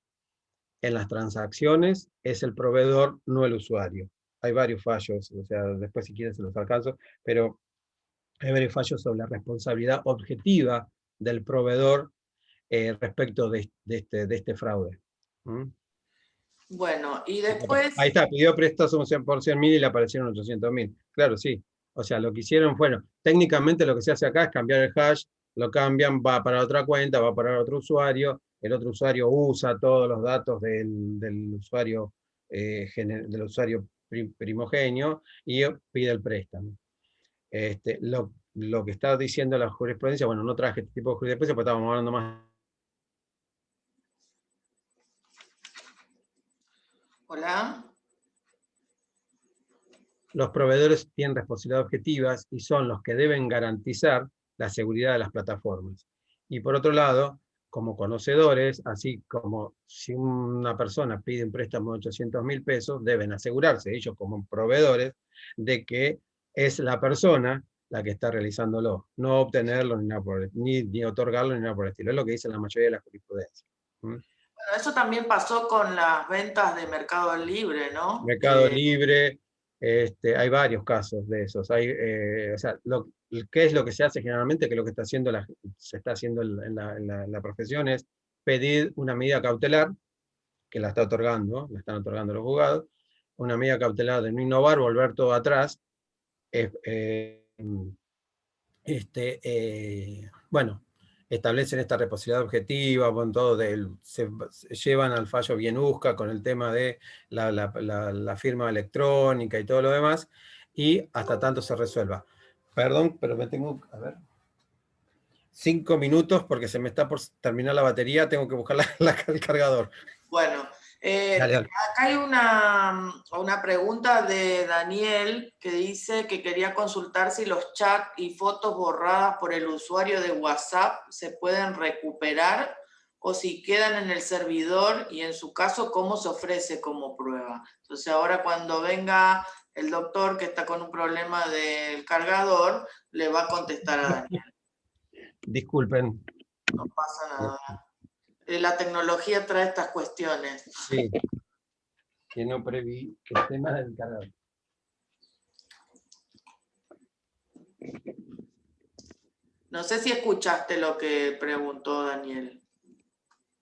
Speaker 2: en las transacciones es el proveedor, no el usuario. Hay varios fallos, o sea, después si quieren se los alcanzo, pero hay varios fallos sobre la responsabilidad objetiva del proveedor respecto de este fraude. ¿Mm?
Speaker 1: Bueno, y después,
Speaker 2: Ahí está, pidió préstamos por 100.000 y le aparecieron 800.000. Claro, sí. O sea, lo que hicieron, bueno, técnicamente lo que se hace acá es cambiar el hash, lo cambian, va para otra cuenta, va para otro usuario, el otro usuario usa todos los datos del usuario, primogenio, y pide el préstamo. Lo que está diciendo la jurisprudencia, bueno, no traje este tipo de jurisprudencia porque estábamos hablando más.
Speaker 1: hola.
Speaker 2: Los proveedores tienen responsabilidades objetivas y son los que deben garantizar la seguridad de las plataformas. Y por otro lado, como conocedores, así como si una persona pide un préstamo de 800.000 pesos, deben asegurarse ellos como proveedores de que es la persona la que está realizándolo, no obtenerlo ni, nada ni otorgarlo ni nada por el estilo. Es lo que dice la mayoría de las jurisprudencias.
Speaker 1: Bueno, eso también pasó con las ventas de Mercado Libre, ¿no?
Speaker 2: Mercado Libre, Hay varios casos de esos. O sea, ¿qué es lo que se hace generalmente? Que lo que se está haciendo en la profesión es pedir una medida cautelar, que la están otorgando los juzgados, una medida cautelar de no innovar, volver todo atrás. Bueno, establecen esta reciprocidad objetiva, con todo se llevan al fallo Bienusca con el tema de la firma electrónica y todo lo demás, y hasta tanto se resuelva. Perdón, pero me tengo, a ver, 5 minutos porque se me está por terminar la batería, tengo que buscar el cargador.
Speaker 1: Bueno,
Speaker 2: Dale.
Speaker 1: acá hay una pregunta de Daniel que dice que quería consultar si los chats y fotos borradas por el usuario de WhatsApp se pueden recuperar o si quedan en el servidor y en su caso, ¿cómo se ofrece como prueba? Entonces ahora cuando venga el doctor que está con un problema del cargador, le va a contestar a Daniel.
Speaker 2: Disculpen.
Speaker 1: No pasa nada. La tecnología trae estas cuestiones.
Speaker 2: Sí, que no preví que el tema del cargador.
Speaker 1: No sé si escuchaste lo que preguntó Daniel.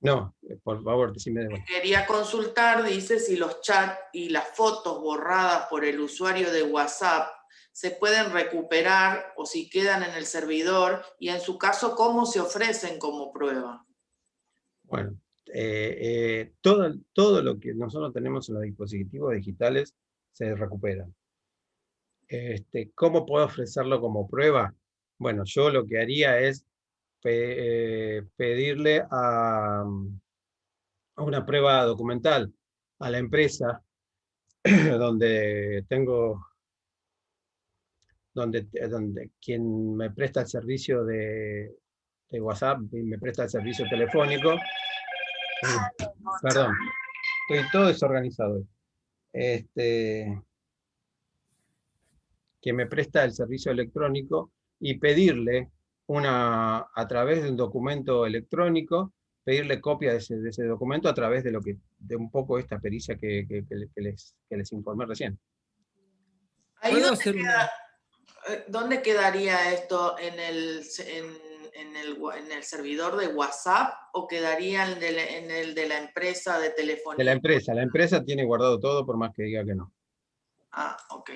Speaker 2: No, por favor, decime de vuelta.
Speaker 1: Quería consultar, dice, si los chats y las fotos borradas por el usuario de WhatsApp se pueden recuperar o si quedan en el servidor y en su caso, ¿cómo se ofrecen como prueba?
Speaker 2: Bueno, todo lo que nosotros tenemos en los dispositivos digitales se recupera. ¿Cómo puedo ofrecerlo como prueba? Bueno, yo lo que haría es pedirle a una prueba documental a la empresa donde donde quien me presta el servicio de WhatsApp y me presta el servicio telefónico. Perdón, estoy todo desorganizado hoy. Que me presta el servicio electrónico y pedirle a través de un documento electrónico, pedirle copia de ese documento a través de un poco esta pericia que les informé recién.
Speaker 1: Ahí ¿dónde quedaría esto? ¿En el servidor de WhatsApp o quedaría en el de la empresa de telefonía?
Speaker 2: De la empresa tiene guardado todo por más que diga que no.
Speaker 1: Ah, ok.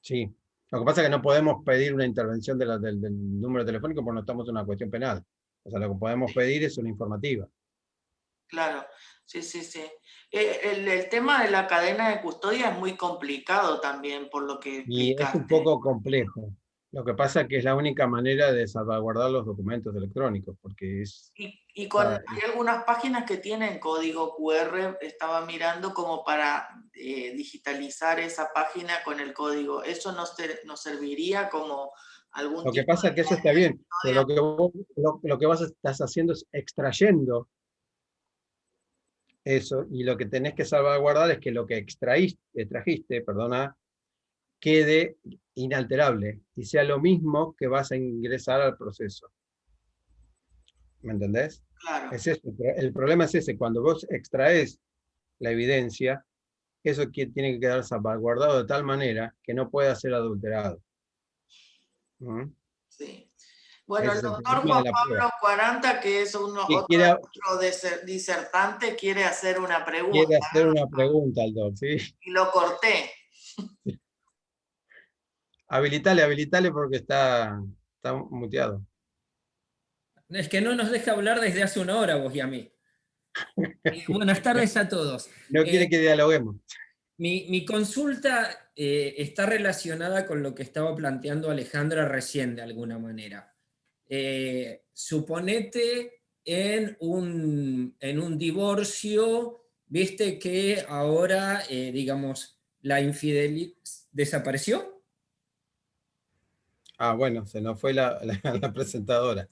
Speaker 2: Sí. Lo que pasa es que no podemos pedir una intervención del número telefónico porque no estamos en una cuestión penal. O sea, lo que podemos pedir es una informativa.
Speaker 1: Claro, sí, sí, sí. El tema de la cadena de custodia es muy complicado también, por lo que
Speaker 2: Y
Speaker 1: explicaste.
Speaker 2: es un poco complejo. Lo que pasa es que es la única manera de salvaguardar los documentos electrónicos, porque es...
Speaker 1: Hay algunas páginas que tienen código QR, estaba mirando como para digitalizar esa página con el código. ¿Eso nos serviría como algún
Speaker 2: Lo que
Speaker 1: tipo
Speaker 2: pasa es que eso está bien, pero lo que estás haciendo es extrayendo eso, y lo que tenés que salvaguardar es que lo que trajiste, perdona, quede inalterable y sea lo mismo que vas a ingresar al proceso. ¿Me entendés?
Speaker 1: Claro.
Speaker 2: Es eso. El problema es ese, cuando vos extraes la evidencia, eso tiene que quedar salvaguardado de tal manera que no pueda ser adulterado. ¿Mm?
Speaker 1: Sí. Bueno,
Speaker 2: Ese
Speaker 1: el
Speaker 2: es el
Speaker 1: doctor
Speaker 2: problema
Speaker 1: Juan
Speaker 2: de la prueba.
Speaker 1: Pablo Cuaranta, que es otro disertante, quiere hacer una pregunta.
Speaker 2: Quiere hacer una pregunta al doc, ¿sí?
Speaker 1: Y lo corté.
Speaker 2: Habilitale porque está muteado.
Speaker 3: Es que no nos deja hablar desde hace una hora vos y a mí. Buenas tardes a todos.
Speaker 2: No quiere que dialoguemos.
Speaker 3: Mi consulta está relacionada con lo que estaba planteando Alejandra recién, de alguna manera. Suponete en un divorcio, viste que ahora, digamos, la infidelidad desapareció.
Speaker 2: Ah, bueno, se nos fue la presentadora.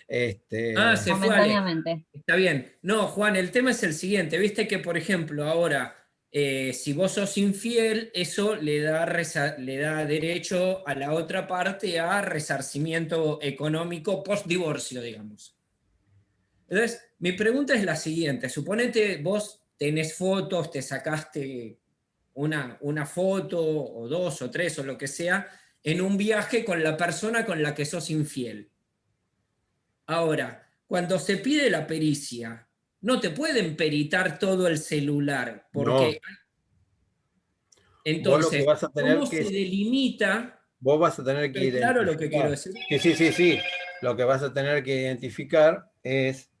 Speaker 3: Se fue momentáneamente. Está bien. No, Juan, el tema es el siguiente. Viste que, por ejemplo, ahora, si vos sos infiel, eso le da derecho a la otra parte a resarcimiento económico post-divorcio, digamos. Entonces, mi pregunta es la siguiente. Suponete vos tenés fotos, te sacaste una foto, o 2 o 3 o lo que sea, en un viaje con la persona con la que sos infiel. Ahora, cuando se pide la pericia, no te pueden peritar todo el celular, porque
Speaker 2: No, vos lo que
Speaker 3: entonces,
Speaker 2: vas a tener
Speaker 3: ¿cómo se delimita?
Speaker 2: vos vas a tener que
Speaker 3: ¿Estoy claro lo que quiero
Speaker 2: identificar.
Speaker 3: decir?
Speaker 2: Sí, sí, sí, sí. Lo que vas a tener que identificar es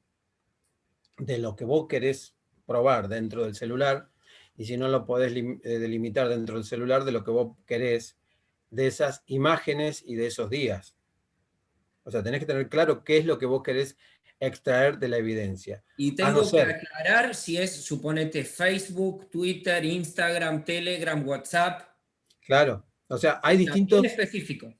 Speaker 2: de lo que vos querés probar dentro del celular, y si no lo podés delimitar dentro del celular, de lo que vos querés, de esas imágenes y de esos días. O sea, tenés que tener claro qué es lo que vos querés extraer de la evidencia.
Speaker 3: Y
Speaker 2: A no
Speaker 3: tengo que
Speaker 2: ser,
Speaker 3: aclarar si es, suponete, Facebook, Twitter, Instagram, Telegram, WhatsApp.
Speaker 2: claro, o sea, hay
Speaker 3: Está bien
Speaker 2: distintos,
Speaker 3: específico.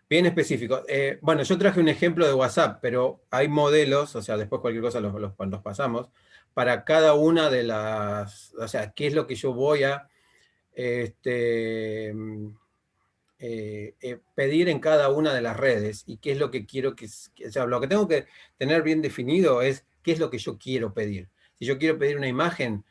Speaker 2: bien específicos. Bueno, yo traje un ejemplo de WhatsApp, pero hay modelos, o sea, después cualquier cosa los pasamos, para cada una de las, o sea, qué es lo que yo voy a pedir en cada una de las redes y qué es lo que quiero o sea, lo que tengo que tener bien definido es qué es lo que yo quiero pedir. Si yo quiero pedir una imagen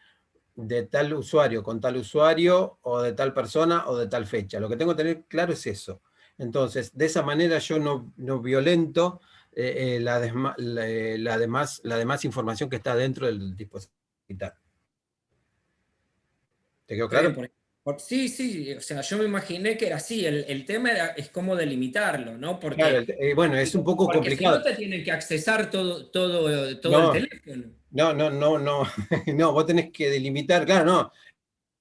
Speaker 2: de tal usuario con tal usuario o de tal persona o de tal fecha, lo que tengo que tener claro es eso. Entonces, de esa manera yo no violento la demás información que está dentro del dispositivo. ¿Te quedó
Speaker 3: Está bien,
Speaker 2: claro?
Speaker 3: sí, sí, o sea, yo me imaginé que era así. El tema es cómo delimitarlo, ¿no?
Speaker 2: Claro,
Speaker 3: Porque,
Speaker 2: bueno, es un poco
Speaker 3: porque si no
Speaker 2: complicado.
Speaker 3: te tienen que accesar todo el
Speaker 2: No,
Speaker 3: teléfono.
Speaker 2: no, no, vos tenés que delimitar, claro, no.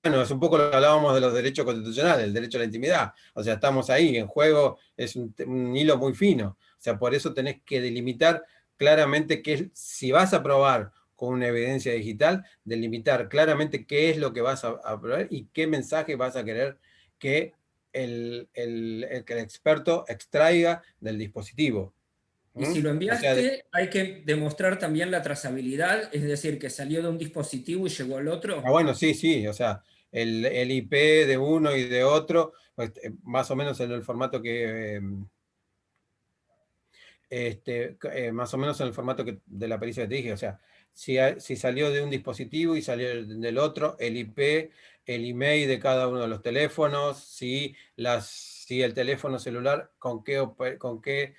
Speaker 2: Bueno, es un poco lo que hablábamos de los derechos constitucionales, el derecho a la intimidad. O sea, estamos ahí, en juego es un hilo muy fino. O sea, por eso tenés que delimitar claramente si vas a probar con una evidencia digital, delimitar claramente qué es lo que vas a probar y qué mensaje vas a querer que que el experto extraiga del dispositivo.
Speaker 3: Y si lo
Speaker 2: O sea,
Speaker 3: enviaste, hay que demostrar también la trazabilidad, es decir, que salió de un dispositivo y llegó al otro.
Speaker 2: bueno, sí, sí, o sea, el IP de uno y de otro, pues, más o menos en el formato más o menos en el formato de la pericia que te dije, o sea, si salió de un dispositivo y salió del otro, el IP, el email de cada uno de los teléfonos, si el teléfono celular, con qué
Speaker 3: Compañía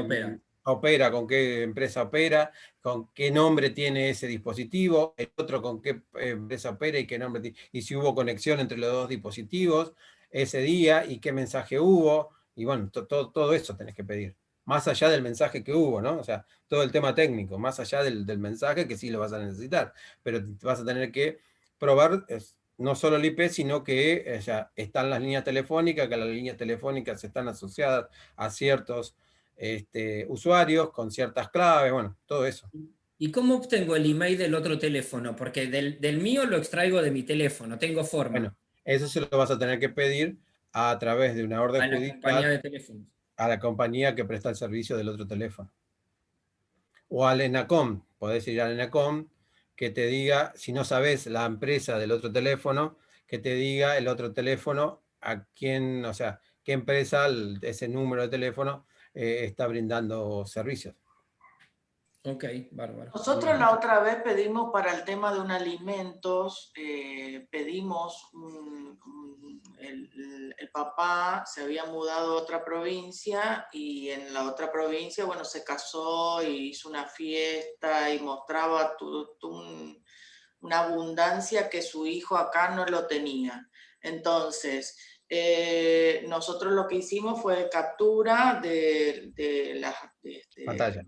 Speaker 3: opera.
Speaker 2: opera, con qué empresa opera, con qué nombre tiene ese dispositivo, el otro con qué empresa opera y qué nombre tiene, y si hubo conexión entre los dos dispositivos ese día y qué mensaje hubo, y bueno, todo eso tenés que pedir más allá del mensaje que hubo, ¿no? O sea, todo el tema técnico, más allá del mensaje que sí lo vas a necesitar, pero vas a tener que probar no solo el IP, sino que ya están las líneas telefónicas, que las líneas telefónicas están asociadas a ciertos usuarios con ciertas claves, bueno, todo eso.
Speaker 3: ¿Y cómo obtengo el email del otro teléfono? Porque del mío lo extraigo de mi teléfono, tengo forma,
Speaker 2: Bueno, eso se lo vas a tener que pedir a través de una orden
Speaker 3: a la compañía
Speaker 2: judicial
Speaker 3: de teléfonos.
Speaker 2: a la compañía que presta el servicio del otro teléfono. O al ENACOM, podés ir al ENACOM, que te diga, si no sabes la empresa del otro teléfono, que te diga el otro teléfono a quién, o sea, qué empresa, ese número de teléfono está brindando servicios.
Speaker 3: Ok, bárbaro.
Speaker 1: Nosotros
Speaker 3: Bien.
Speaker 1: la otra vez pedimos para el tema de un alimentos, pedimos, el papá se había mudado a otra provincia y en la otra provincia, bueno, se casó y hizo una fiesta y mostraba una abundancia que su hijo acá no lo tenía. Entonces, nosotros lo que hicimos fue captura de la
Speaker 2: Pantalla.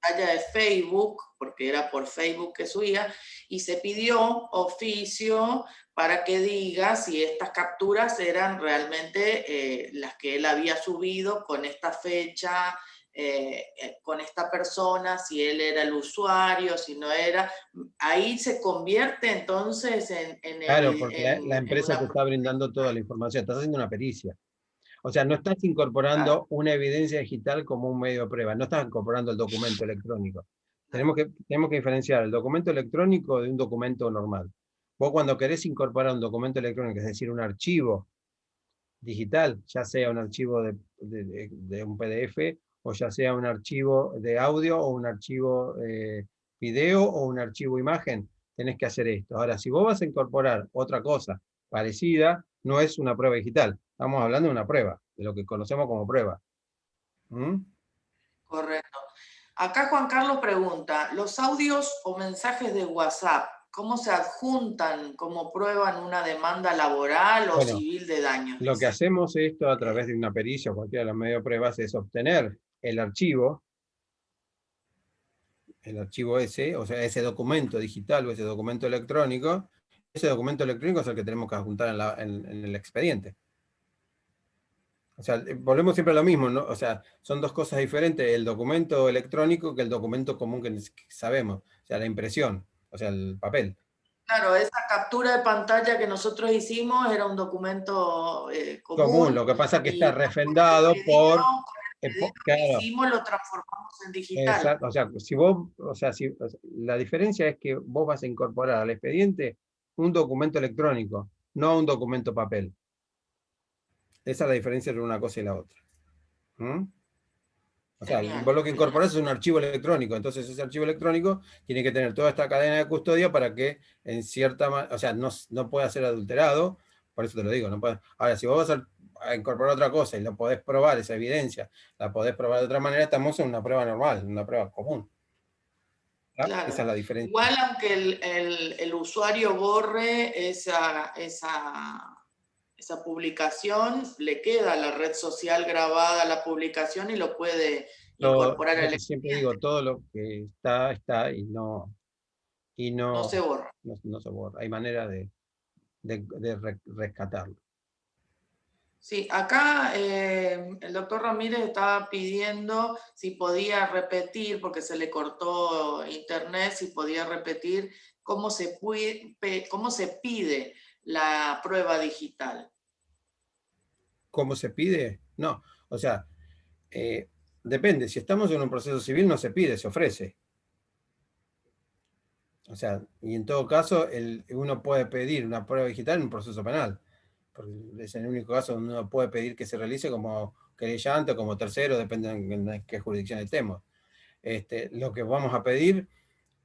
Speaker 1: pantalla de Facebook, porque era por Facebook que subía, y se pidió oficio para que diga si estas capturas eran realmente las que él había subido con esta fecha, con esta persona, si él era el usuario, si no era. Ahí se convierte entonces
Speaker 2: Claro, porque la
Speaker 1: en
Speaker 2: empresa te
Speaker 1: una...
Speaker 2: está brindando toda la información, estás haciendo una pericia. O sea, no estás incorporando una evidencia digital como un medio de prueba, no estás incorporando el documento electrónico. Tenemos que diferenciar el documento electrónico de un documento normal. Vos cuando querés incorporar un documento electrónico, es decir, un archivo digital, ya sea un archivo de un PDF, o ya sea un archivo de audio, o un archivo video, o un archivo imagen, tenés que hacer esto. Ahora, si vos vas a incorporar otra cosa parecida, no es una prueba digital. Estamos hablando de una prueba, de lo que conocemos como prueba. ¿Mm?
Speaker 1: Correcto. Acá Juan Carlos pregunta, ¿los audios o mensajes de WhatsApp, cómo se adjuntan como prueba en una demanda laboral o civil de daños?
Speaker 2: Lo que hacemos esto a través de una pericia o cualquiera de los medios de pruebas es obtener el archivo ese, o sea, ese documento digital o ese documento electrónico. Ese documento electrónico es el que tenemos que adjuntar en el expediente. O sea, volvemos siempre a lo mismo, ¿no? O sea, son dos cosas diferentes, el documento electrónico que el documento común que sabemos, o sea, la impresión, o sea, el papel.
Speaker 1: Claro, esa captura de pantalla que nosotros hicimos era un documento común.
Speaker 2: Lo que pasa es que está refrendado por...
Speaker 1: Claro. Hicimos, lo transformamos en digital.
Speaker 2: Exacto, o sea, la diferencia es que vos vas a incorporar al expediente un documento electrónico, no un documento papel. Esa es la diferencia entre una cosa y la otra. ¿Mm? O sea, vos lo que incorporás es un archivo electrónico, entonces ese archivo electrónico tiene que tener toda esta cadena de custodia para que en cierta manera, o sea, no pueda ser adulterado, por eso te lo digo, no puede. Ahora, si vos vas a incorporar otra cosa y lo podés probar, esa evidencia, la podés probar de otra manera, estamos en una prueba normal, una prueba común.
Speaker 1: Claro.
Speaker 2: Esa es la diferencia.
Speaker 1: Igual aunque el usuario borre esa publicación, le queda a la red social grabada la publicación y lo puede incorporar al expediente.
Speaker 2: Siempre digo, todo lo que está y no
Speaker 1: se borra.
Speaker 2: No se borra. Hay manera de rescatarlo.
Speaker 1: Sí, acá el doctor Ramírez estaba pidiendo si podía repetir, porque se le cortó internet, si podía repetir cómo se pide la prueba digital.
Speaker 2: ¿Cómo se pide? No, o sea, depende. Si estamos en un proceso civil no se pide, se ofrece. O sea, y en todo caso uno puede pedir una prueba digital en un proceso penal. Porque es el único caso donde uno puede pedir que se realice como querellante o como tercero, depende de qué jurisdicción estemos. Lo que vamos a pedir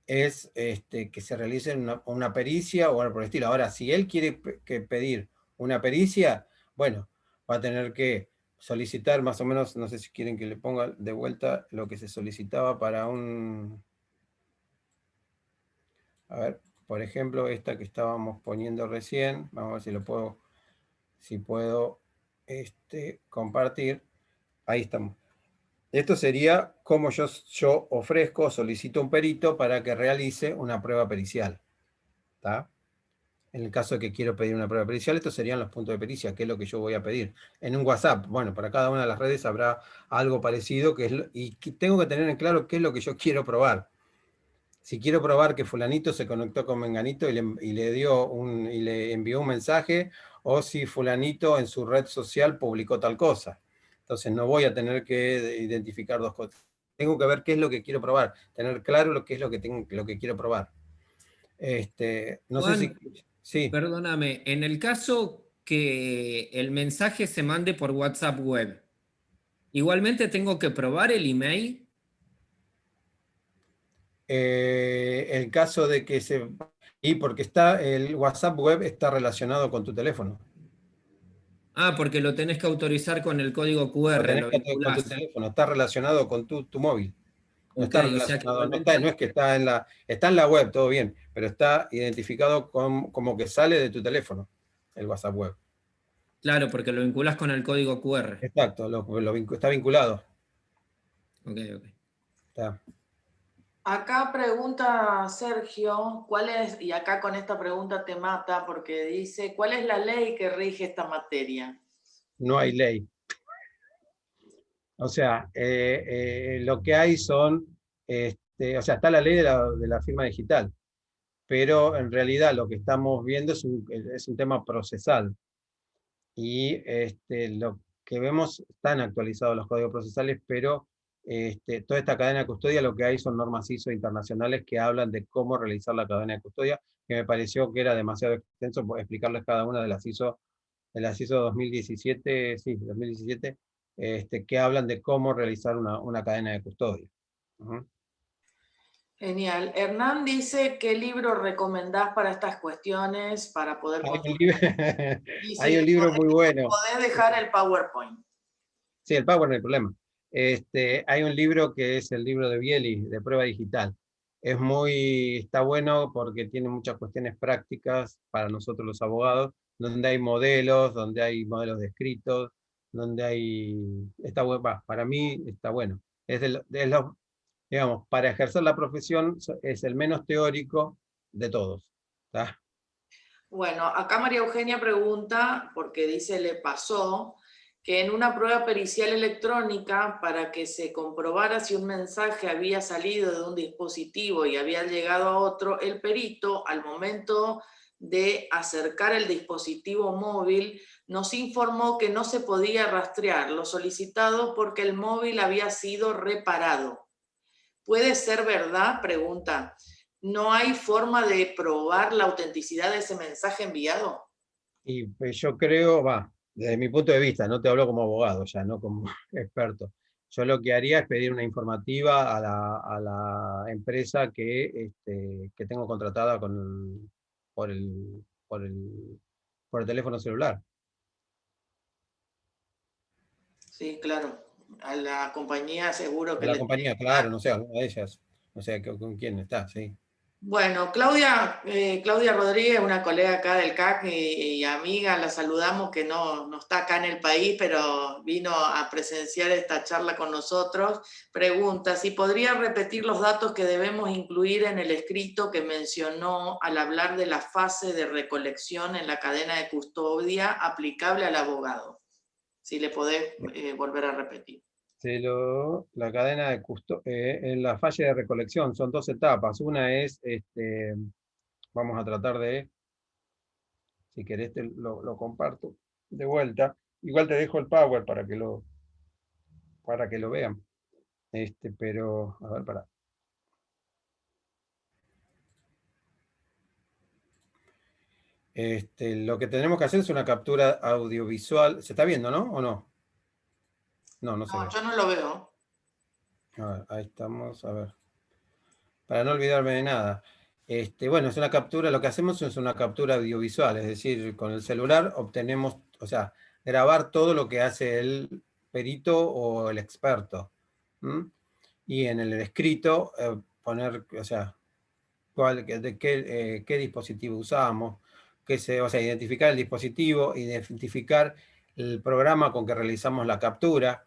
Speaker 2: es que se realice una pericia o algo por el estilo. Ahora, si él quiere pedir una pericia, bueno, va a tener que solicitar más o menos, no sé si quieren que le ponga de vuelta lo que se solicitaba para un... A ver, por ejemplo, esta que estábamos poniendo recién, vamos a ver si puedo compartir. Ahí estamos. Esto sería como yo ofrezco, solicito un perito para que realice una prueba pericial. ¿Está? En el caso de que quiero pedir una prueba pericial, estos serían los puntos de pericia, que es lo que yo voy a pedir. En un WhatsApp, bueno, para cada una de las redes habrá algo parecido, y tengo que tener en claro qué es lo que yo quiero probar. Si quiero probar que fulanito se conectó con menganito y le envió un mensaje, o si fulanito en su red social publicó tal cosa. Entonces no voy a tener que identificar dos cosas. Tengo que ver qué es lo que quiero probar, tener claro lo que es lo que quiero probar. No
Speaker 3: Juan,
Speaker 2: sé si... Sí.
Speaker 3: Perdóname, en el caso que el mensaje se mande por WhatsApp web, ¿igualmente tengo que probar el email?
Speaker 2: El caso de que porque el WhatsApp web está relacionado con tu teléfono.
Speaker 3: Ah, porque lo tenés que autorizar con el código QR.
Speaker 2: Con tu teléfono, está relacionado con tu móvil. No está relacionado,
Speaker 3: igualmente...
Speaker 2: no es que está en la web, todo bien, pero está identificado como que sale de tu teléfono, el WhatsApp web.
Speaker 3: Claro, porque lo vinculás con el código QR.
Speaker 2: Exacto, está vinculado.
Speaker 3: Ok.
Speaker 2: Está.
Speaker 1: Acá pregunta Sergio, ¿cuál es, y acá con esta pregunta te mata porque dice, ¿cuál es la ley que rige esta materia?
Speaker 2: No hay ley. O sea, lo que hay son, o sea, está la ley de la firma digital, pero en realidad lo que estamos viendo es un tema procesal. Y lo que vemos, están actualizados los códigos procesales, pero toda esta cadena de custodia, lo que hay son normas ISO internacionales que hablan de cómo realizar la cadena de custodia, que me pareció que era demasiado extenso explicarles cada una de las ISO 2017, sí, 2017, que hablan de cómo realizar una cadena de custodia.
Speaker 1: Genial. Hernán dice, ¿qué libro recomendás para estas cuestiones para poder construir?
Speaker 2: Hay un libro muy bueno.
Speaker 1: Podés dejar el PowerPoint.
Speaker 2: Sí, el PowerPoint no hay problema. Hay un libro que es el libro de Bieli, de prueba digital. Está bueno porque tiene muchas cuestiones prácticas para nosotros los abogados, donde hay modelos descritos, donde está bueno, para mí está bueno. Digamos, para ejercer la profesión es el menos teórico de todos. ¿Tá?
Speaker 1: Bueno, acá María Eugenia pregunta, porque dice, le pasó, que en una prueba pericial electrónica, para que se comprobara si un mensaje había salido de un dispositivo y había llegado a otro, el perito, al momento de acercar el dispositivo móvil, nos informó que no se podía rastrear lo solicitado porque el móvil había sido reparado. ¿Puede ser verdad? Pregunta. ¿No hay forma de probar la autenticidad de ese mensaje enviado?
Speaker 2: Y pues, yo creo, desde mi punto de vista, no te hablo como abogado ya, no como experto. Yo lo que haría es pedir una informativa a la empresa que tengo contratada por el, por el, por el teléfono celular.
Speaker 1: Sí, claro. A la compañía seguro que
Speaker 2: A la
Speaker 1: le
Speaker 2: compañía,
Speaker 1: tiene que
Speaker 2: claro,
Speaker 1: dar.
Speaker 2: no sé, alguna de ellas. No sé con quién está, sí.
Speaker 1: Bueno, Claudia Rodríguez, una colega acá del CAC y amiga, la saludamos, que no está acá en el país, pero vino a presenciar esta charla con nosotros. Pregunta, si podría repetir los datos que debemos incluir en el escrito que mencionó al hablar de la fase de recolección en la cadena de custodia aplicable al abogado. Si le podés volver a repetir.
Speaker 2: La cadena de en la fase de recolección son dos etapas. Una es, vamos a tratar de, si querés lo comparto de vuelta. Igual te dejo el Power para que lo vean. Pero, a ver, para. Lo que tenemos que hacer es una captura audiovisual. ¿Se está viendo, no? ¿O no? No se
Speaker 1: No,
Speaker 2: ve.
Speaker 1: yo no lo veo.
Speaker 2: A ver, ahí estamos, a ver. Para no olvidarme de nada. Bueno, es una captura, lo que hacemos es una captura audiovisual, es decir, con el celular obtenemos, o sea, grabar todo lo que hace el perito o el experto. ¿Mm? Y en el escrito poner, o sea, qué dispositivo usamos, o sea, identificar el dispositivo, identificar el programa con que realizamos la captura,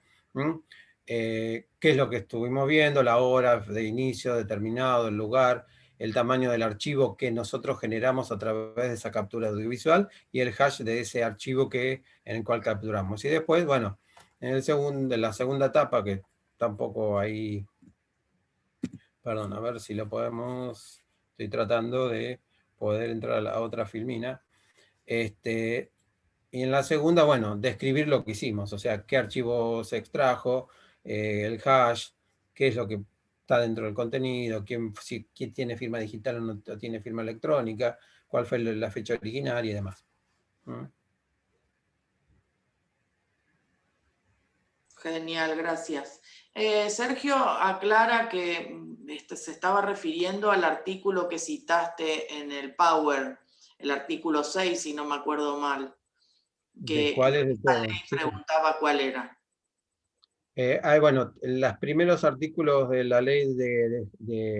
Speaker 2: qué es lo que estuvimos viendo, la hora de inicio determinado, el lugar, el tamaño del archivo que nosotros generamos a través de esa captura audiovisual y el hash de ese archivo en el cual capturamos. Y después, bueno, en la segunda etapa, que tampoco ahí, perdón, a ver si lo podemos. Estoy tratando de poder entrar a la otra filmina. Y en la segunda, bueno, describir lo que hicimos, o sea, qué archivo se extrajo, el hash, qué es lo que está dentro del contenido, quién tiene firma digital o no tiene firma electrónica, cuál fue la fecha originaria y demás.
Speaker 1: Genial, gracias. Sergio aclara que se estaba refiriendo al artículo que citaste en el Power, el artículo 6, si no me acuerdo mal,
Speaker 2: ¿De
Speaker 1: que
Speaker 2: cuál es de
Speaker 1: la
Speaker 2: todo?
Speaker 1: ley
Speaker 2: Sí.
Speaker 1: preguntaba cuál era.
Speaker 2: Bueno, los primeros artículos de la ley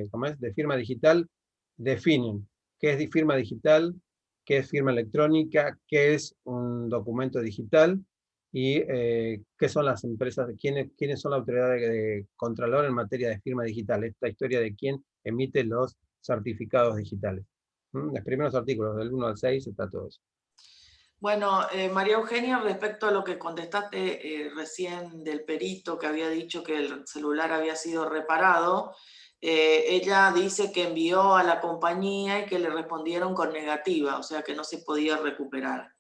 Speaker 2: ¿cómo es? De firma digital definen qué es firma digital, qué es firma electrónica, qué es un documento digital y qué son las empresas, quiénes son la autoridad de contralor en materia de firma digital, esta historia de quién emite los certificados digitales. Los primeros artículos, del 1 al 6, está todo eso.
Speaker 1: Bueno, María Eugenia, respecto a lo que contestaste recién del perito que había dicho que el celular había sido reparado, ella dice que envió a la compañía y que le respondieron con negativa, o sea que no se podía recuperar.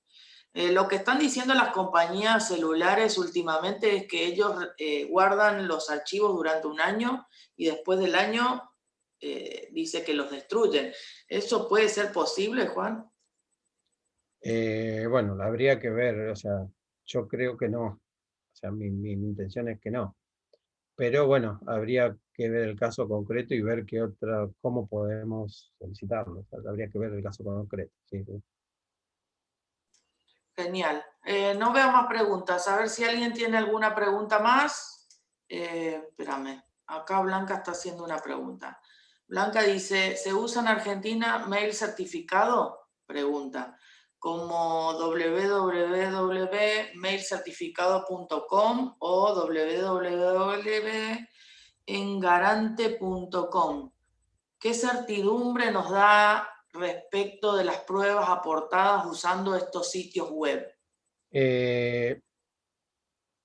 Speaker 1: Lo que están diciendo las compañías celulares últimamente es que ellos guardan los archivos durante un año y después del año dice que los destruyen. ¿Eso puede ser posible, Juan?
Speaker 2: Bueno, habría que ver, o sea, yo creo que no, o sea, mi intención es que no, pero bueno, habría que ver el caso concreto y ver cómo podemos solicitarlo. O sea, habría que ver el caso concreto. Sí, sí.
Speaker 1: Genial. No veo más preguntas. A ver si alguien tiene alguna pregunta más. Espérame. Acá Blanca está haciendo una pregunta. Blanca dice, ¿se usa en Argentina mail certificado? Pregunta. Como www.mailcertificado.com o www.engarante.com. ¿Qué certidumbre nos da respecto de las pruebas aportadas usando estos sitios web?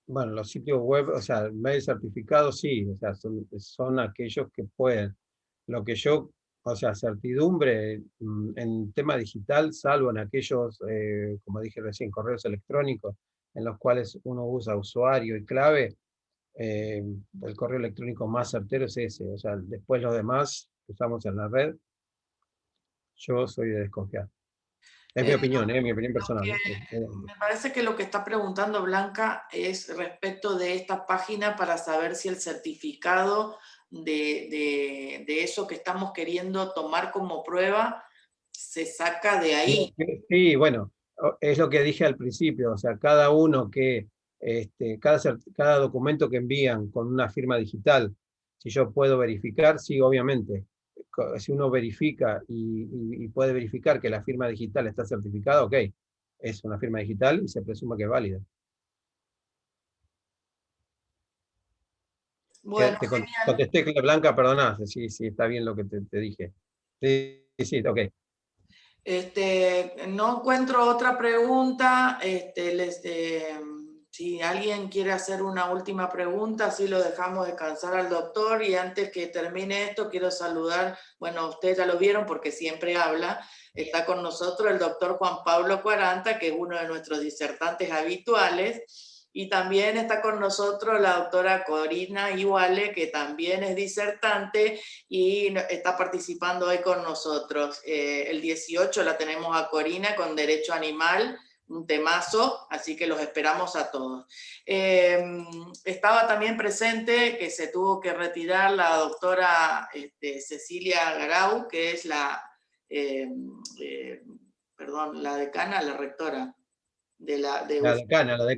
Speaker 2: Bueno, los sitios web, o sea, mail certificados sí, o sea, son aquellos que pueden. Lo que yo, o sea, certidumbre en tema digital, salvo en aquellos, como dije recién, correos electrónicos, en los cuales uno usa usuario y clave, el correo electrónico más certero es ese. O sea, después los demás que usamos en la red, yo soy de desconfiar. Es mi opinión personal.
Speaker 1: Me parece que lo que está preguntando Blanca es respecto de esta página para saber si el certificado de eso que estamos queriendo tomar como prueba se saca de ahí.
Speaker 2: Sí, bueno, es lo que dije al principio, o sea, cada uno cada documento que envían con una firma digital, si yo puedo verificar, sí, obviamente. Si uno verifica y puede verificar que la firma digital está certificada, ok, es una firma digital y se presume que es válida.
Speaker 1: Bueno,
Speaker 2: te contesté, Blanca, perdona, sí, está bien lo que te dije. Sí, ok.
Speaker 1: No encuentro otra pregunta. Si alguien quiere hacer una última pregunta, así lo dejamos descansar al doctor. Y antes que termine esto, quiero saludar, bueno, ustedes ya lo vieron porque siempre habla, está con nosotros el doctor Juan Pablo Cuaranta, que es uno de nuestros disertantes habituales. Y también está con nosotros la doctora Corina Iguale, que también es disertante y está participando hoy con nosotros. El 18 la tenemos a Corina con Derecho Animal, un temazo, así que los esperamos a todos. Estaba también presente, que se tuvo que retirar, la doctora Cecilia Garau, que es la decana, la rectora.
Speaker 2: La decana de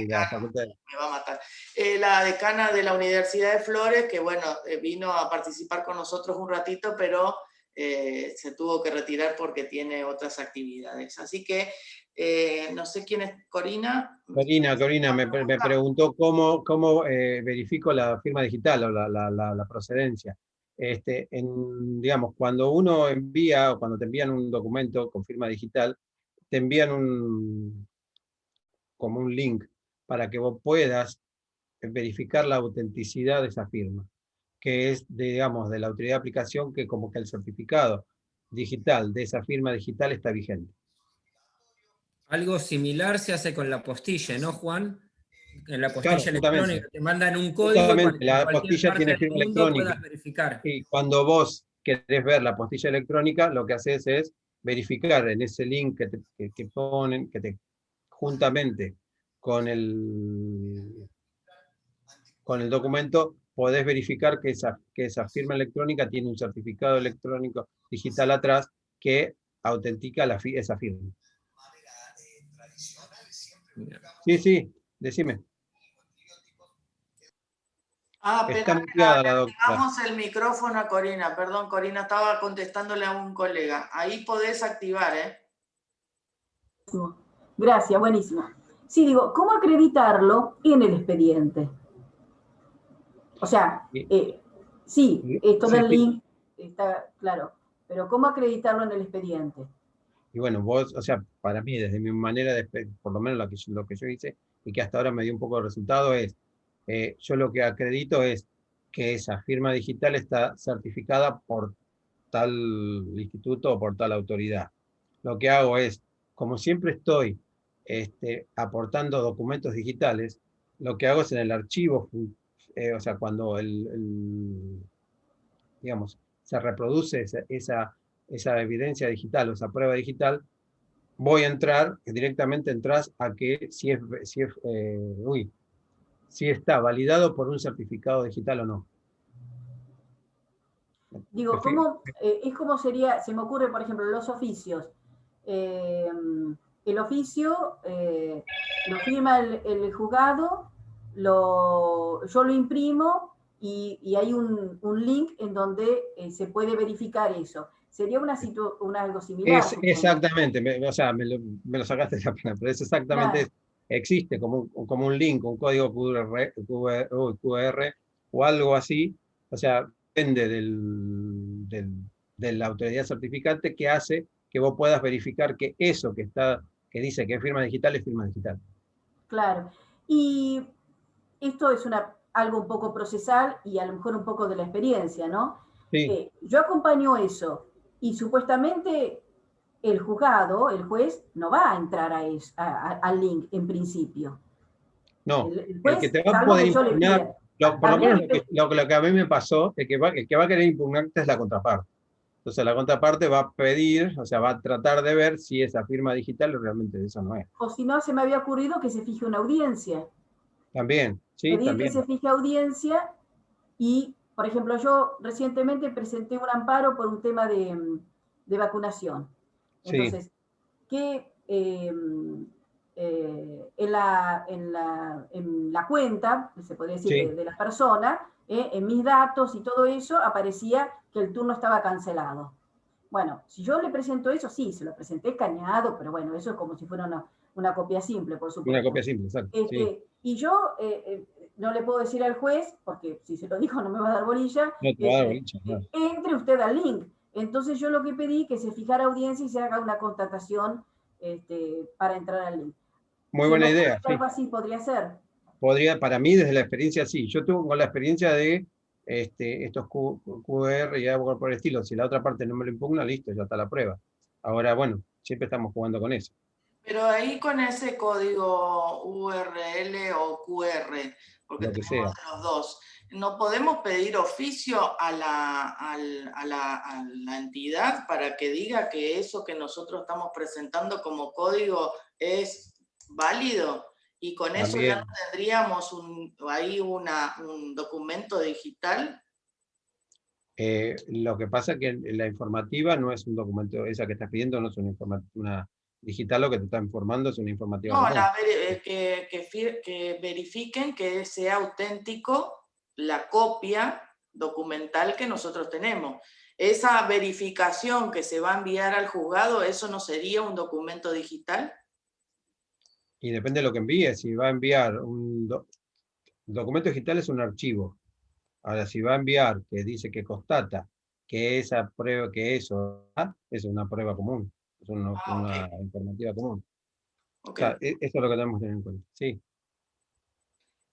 Speaker 2: la facultad.
Speaker 1: Me va a matar. La decana de la Universidad de Flores, que bueno, vino a participar con nosotros un ratito, pero se tuvo que retirar porque tiene otras actividades. Así que no sé quién es Corina.
Speaker 2: Corina me preguntó cómo verifico la firma digital o la procedencia. Digamos, cuando uno envía o cuando te envían un documento con firma digital, te envían como un link para que vos puedas verificar la autenticidad de esa firma, que es, digamos, de la autoridad de aplicación, que como que el certificado digital de esa firma digital está vigente.
Speaker 3: Algo similar se hace con la postilla, ¿no, Juan? En la postilla
Speaker 2: claro,
Speaker 3: electrónica te mandan un código para que
Speaker 2: la
Speaker 3: en cualquier
Speaker 2: postilla
Speaker 3: parte
Speaker 2: tiene
Speaker 3: del
Speaker 2: firma
Speaker 3: mundo
Speaker 2: electrónica.
Speaker 3: puedas verificar.
Speaker 2: Y cuando vos querés ver la postilla electrónica, lo que haces es verificar en ese link que ponen, juntamente con el documento, podés verificar que esa firma electrónica tiene un certificado electrónico digital atrás que autentica esa firma. Sí, decime.
Speaker 1: Está muteada la doctora. Damos el micrófono a Corina. Perdón, Corina, estaba contestándole a un colega. Ahí podés activar, ¿eh?
Speaker 4: Gracias, buenísimo. Sí, digo, ¿cómo acreditarlo en el expediente? O sea, sí, esto del link está claro, pero ¿cómo acreditarlo en el expediente?
Speaker 2: Y bueno, vos, o sea, para mí, desde mi manera por lo menos lo que yo hice, y que hasta ahora me dio un poco de resultado, es, yo lo que acredito es que esa firma digital está certificada por tal instituto o por tal autoridad. Lo que hago es, como siempre estoy aportando documentos digitales, lo que hago es en el archivo, o sea, cuando digamos, se reproduce esa evidencia digital o esa prueba digital, voy a entrar, directamente entras a que si está validado por un certificado digital o no.
Speaker 4: Digo, ¿cómo, es como sería, se me ocurre, por ejemplo, los oficios. El oficio lo firma el juzgado, yo lo imprimo y hay un link en donde se puede verificar eso. Sería algo similar.
Speaker 2: Exactamente, o sea, me lo sacaste de la pena, pero es exactamente,
Speaker 4: claro.
Speaker 2: Existe como un link, un código QR o algo así, o sea, depende de la autoridad certificante que hace que vos puedas verificar que eso que dice que es firma digital es firma digital.
Speaker 4: Claro. Y esto es algo un poco procesal y a lo mejor un poco de la experiencia, ¿no?
Speaker 2: Sí.
Speaker 4: Yo acompaño eso y supuestamente el juzgado, el juez, no va a entrar al link en principio.
Speaker 2: No,
Speaker 4: El
Speaker 2: el
Speaker 4: juez,
Speaker 2: que te va a
Speaker 4: salvo
Speaker 2: poder
Speaker 4: que yo le
Speaker 2: impugnar,
Speaker 4: pida.
Speaker 2: por lo menos lo que a mí me pasó, el que va a querer impugnarte es la contraparte. Entonces la contraparte va a pedir, o sea, va a tratar de ver si esa firma digital realmente eso no es.
Speaker 4: O si no, se me había ocurrido que se fije una audiencia.
Speaker 2: También, sí,
Speaker 4: Pedir
Speaker 2: también.
Speaker 4: que se fije audiencia y, por ejemplo, yo recientemente presenté un amparo por un tema de vacunación. Entonces,
Speaker 2: Sí.
Speaker 4: que en la cuenta, se podría decir,
Speaker 2: Sí.
Speaker 4: de la persona, en mis datos y todo eso, aparecía que el turno estaba cancelado. Bueno, si yo le presento eso, sí, se lo presenté escaneado, pero bueno, eso es como si fuera una copia simple, por supuesto.
Speaker 2: Una copia simple, exacto. Sí.
Speaker 4: Y yo no le puedo decir al juez, porque si se lo dijo no me va a dar bolilla,
Speaker 2: No te va a dar bolilla, claro.
Speaker 4: Entre usted al link. Entonces yo lo que pedí que se fijara audiencia y se haga una constatación para entrar al link.
Speaker 2: Muy buena idea.
Speaker 4: Algo así podría ser.
Speaker 2: Podría, para mí, desde la experiencia, sí. Yo tengo la experiencia de estos QR y algo por el estilo. Si la otra parte no me lo impugna, listo, ya está la prueba. Ahora, bueno, siempre estamos jugando con eso.
Speaker 1: Pero ahí con ese código URL o QR, porque
Speaker 2: Lo que
Speaker 1: tenemos
Speaker 2: sea.
Speaker 1: los dos, ¿no podemos pedir oficio a la entidad para que diga que eso que nosotros estamos presentando como código es válido? Y con eso
Speaker 2: También.
Speaker 1: ya no tendríamos ahí un documento digital.
Speaker 2: Lo que pasa es que la informativa no es un documento, esa que estás pidiendo no es una digital, lo que te está informando es una informativa.
Speaker 1: No, que verifiquen que sea auténtico la copia documental que nosotros tenemos. Esa verificación que se va a enviar al juzgado, ¿eso no sería un documento digital?
Speaker 2: Y depende de lo que envíe, si va a enviar un documento digital es un archivo. Ahora, si va a enviar que dice que constata que esa prueba, que eso es una prueba común, es una informativa común.
Speaker 1: Okay.
Speaker 2: O sea, eso es lo que tenemos que tener en cuenta. Sí.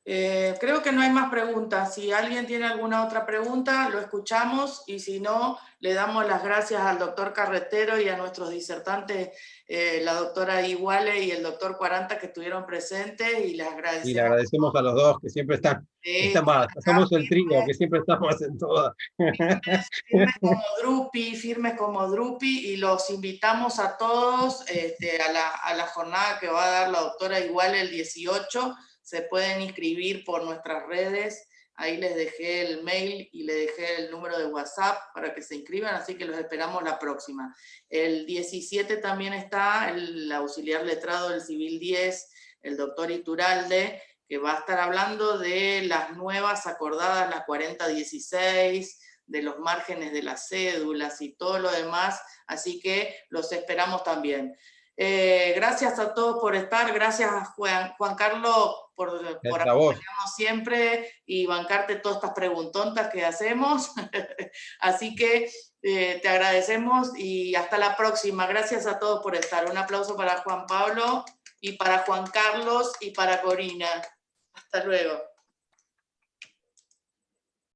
Speaker 1: Creo que no hay más preguntas. Si alguien tiene alguna otra pregunta, lo escuchamos y si no, le damos las gracias al doctor Carretero y a nuestros disertantes, la doctora Iguale y el doctor 40 que estuvieron presentes y les agradecemos.
Speaker 2: Y le agradecemos a los dos que siempre están más. Somos el trío que siempre estamos en todas.
Speaker 1: Firmes como Drupi y los invitamos a todos a la jornada que va a dar la doctora Iguale el 18. Se pueden inscribir por nuestras redes, ahí les dejé el mail y les dejé el número de WhatsApp para que se inscriban, así que los esperamos la próxima. El 17 también está el auxiliar letrado del Civil 10, el doctor Iturralde, que va a estar hablando de las nuevas acordadas, la 4016, de los márgenes de las cédulas y todo lo demás, así que los esperamos también. Gracias a todos por estar, gracias a Juan Carlos por acompañarnos siempre y bancarte todas estas preguntontas que hacemos. Así que te agradecemos y hasta la próxima. Gracias a todos por estar. Un aplauso para Juan Pablo y para Juan Carlos y para Corina. Hasta luego.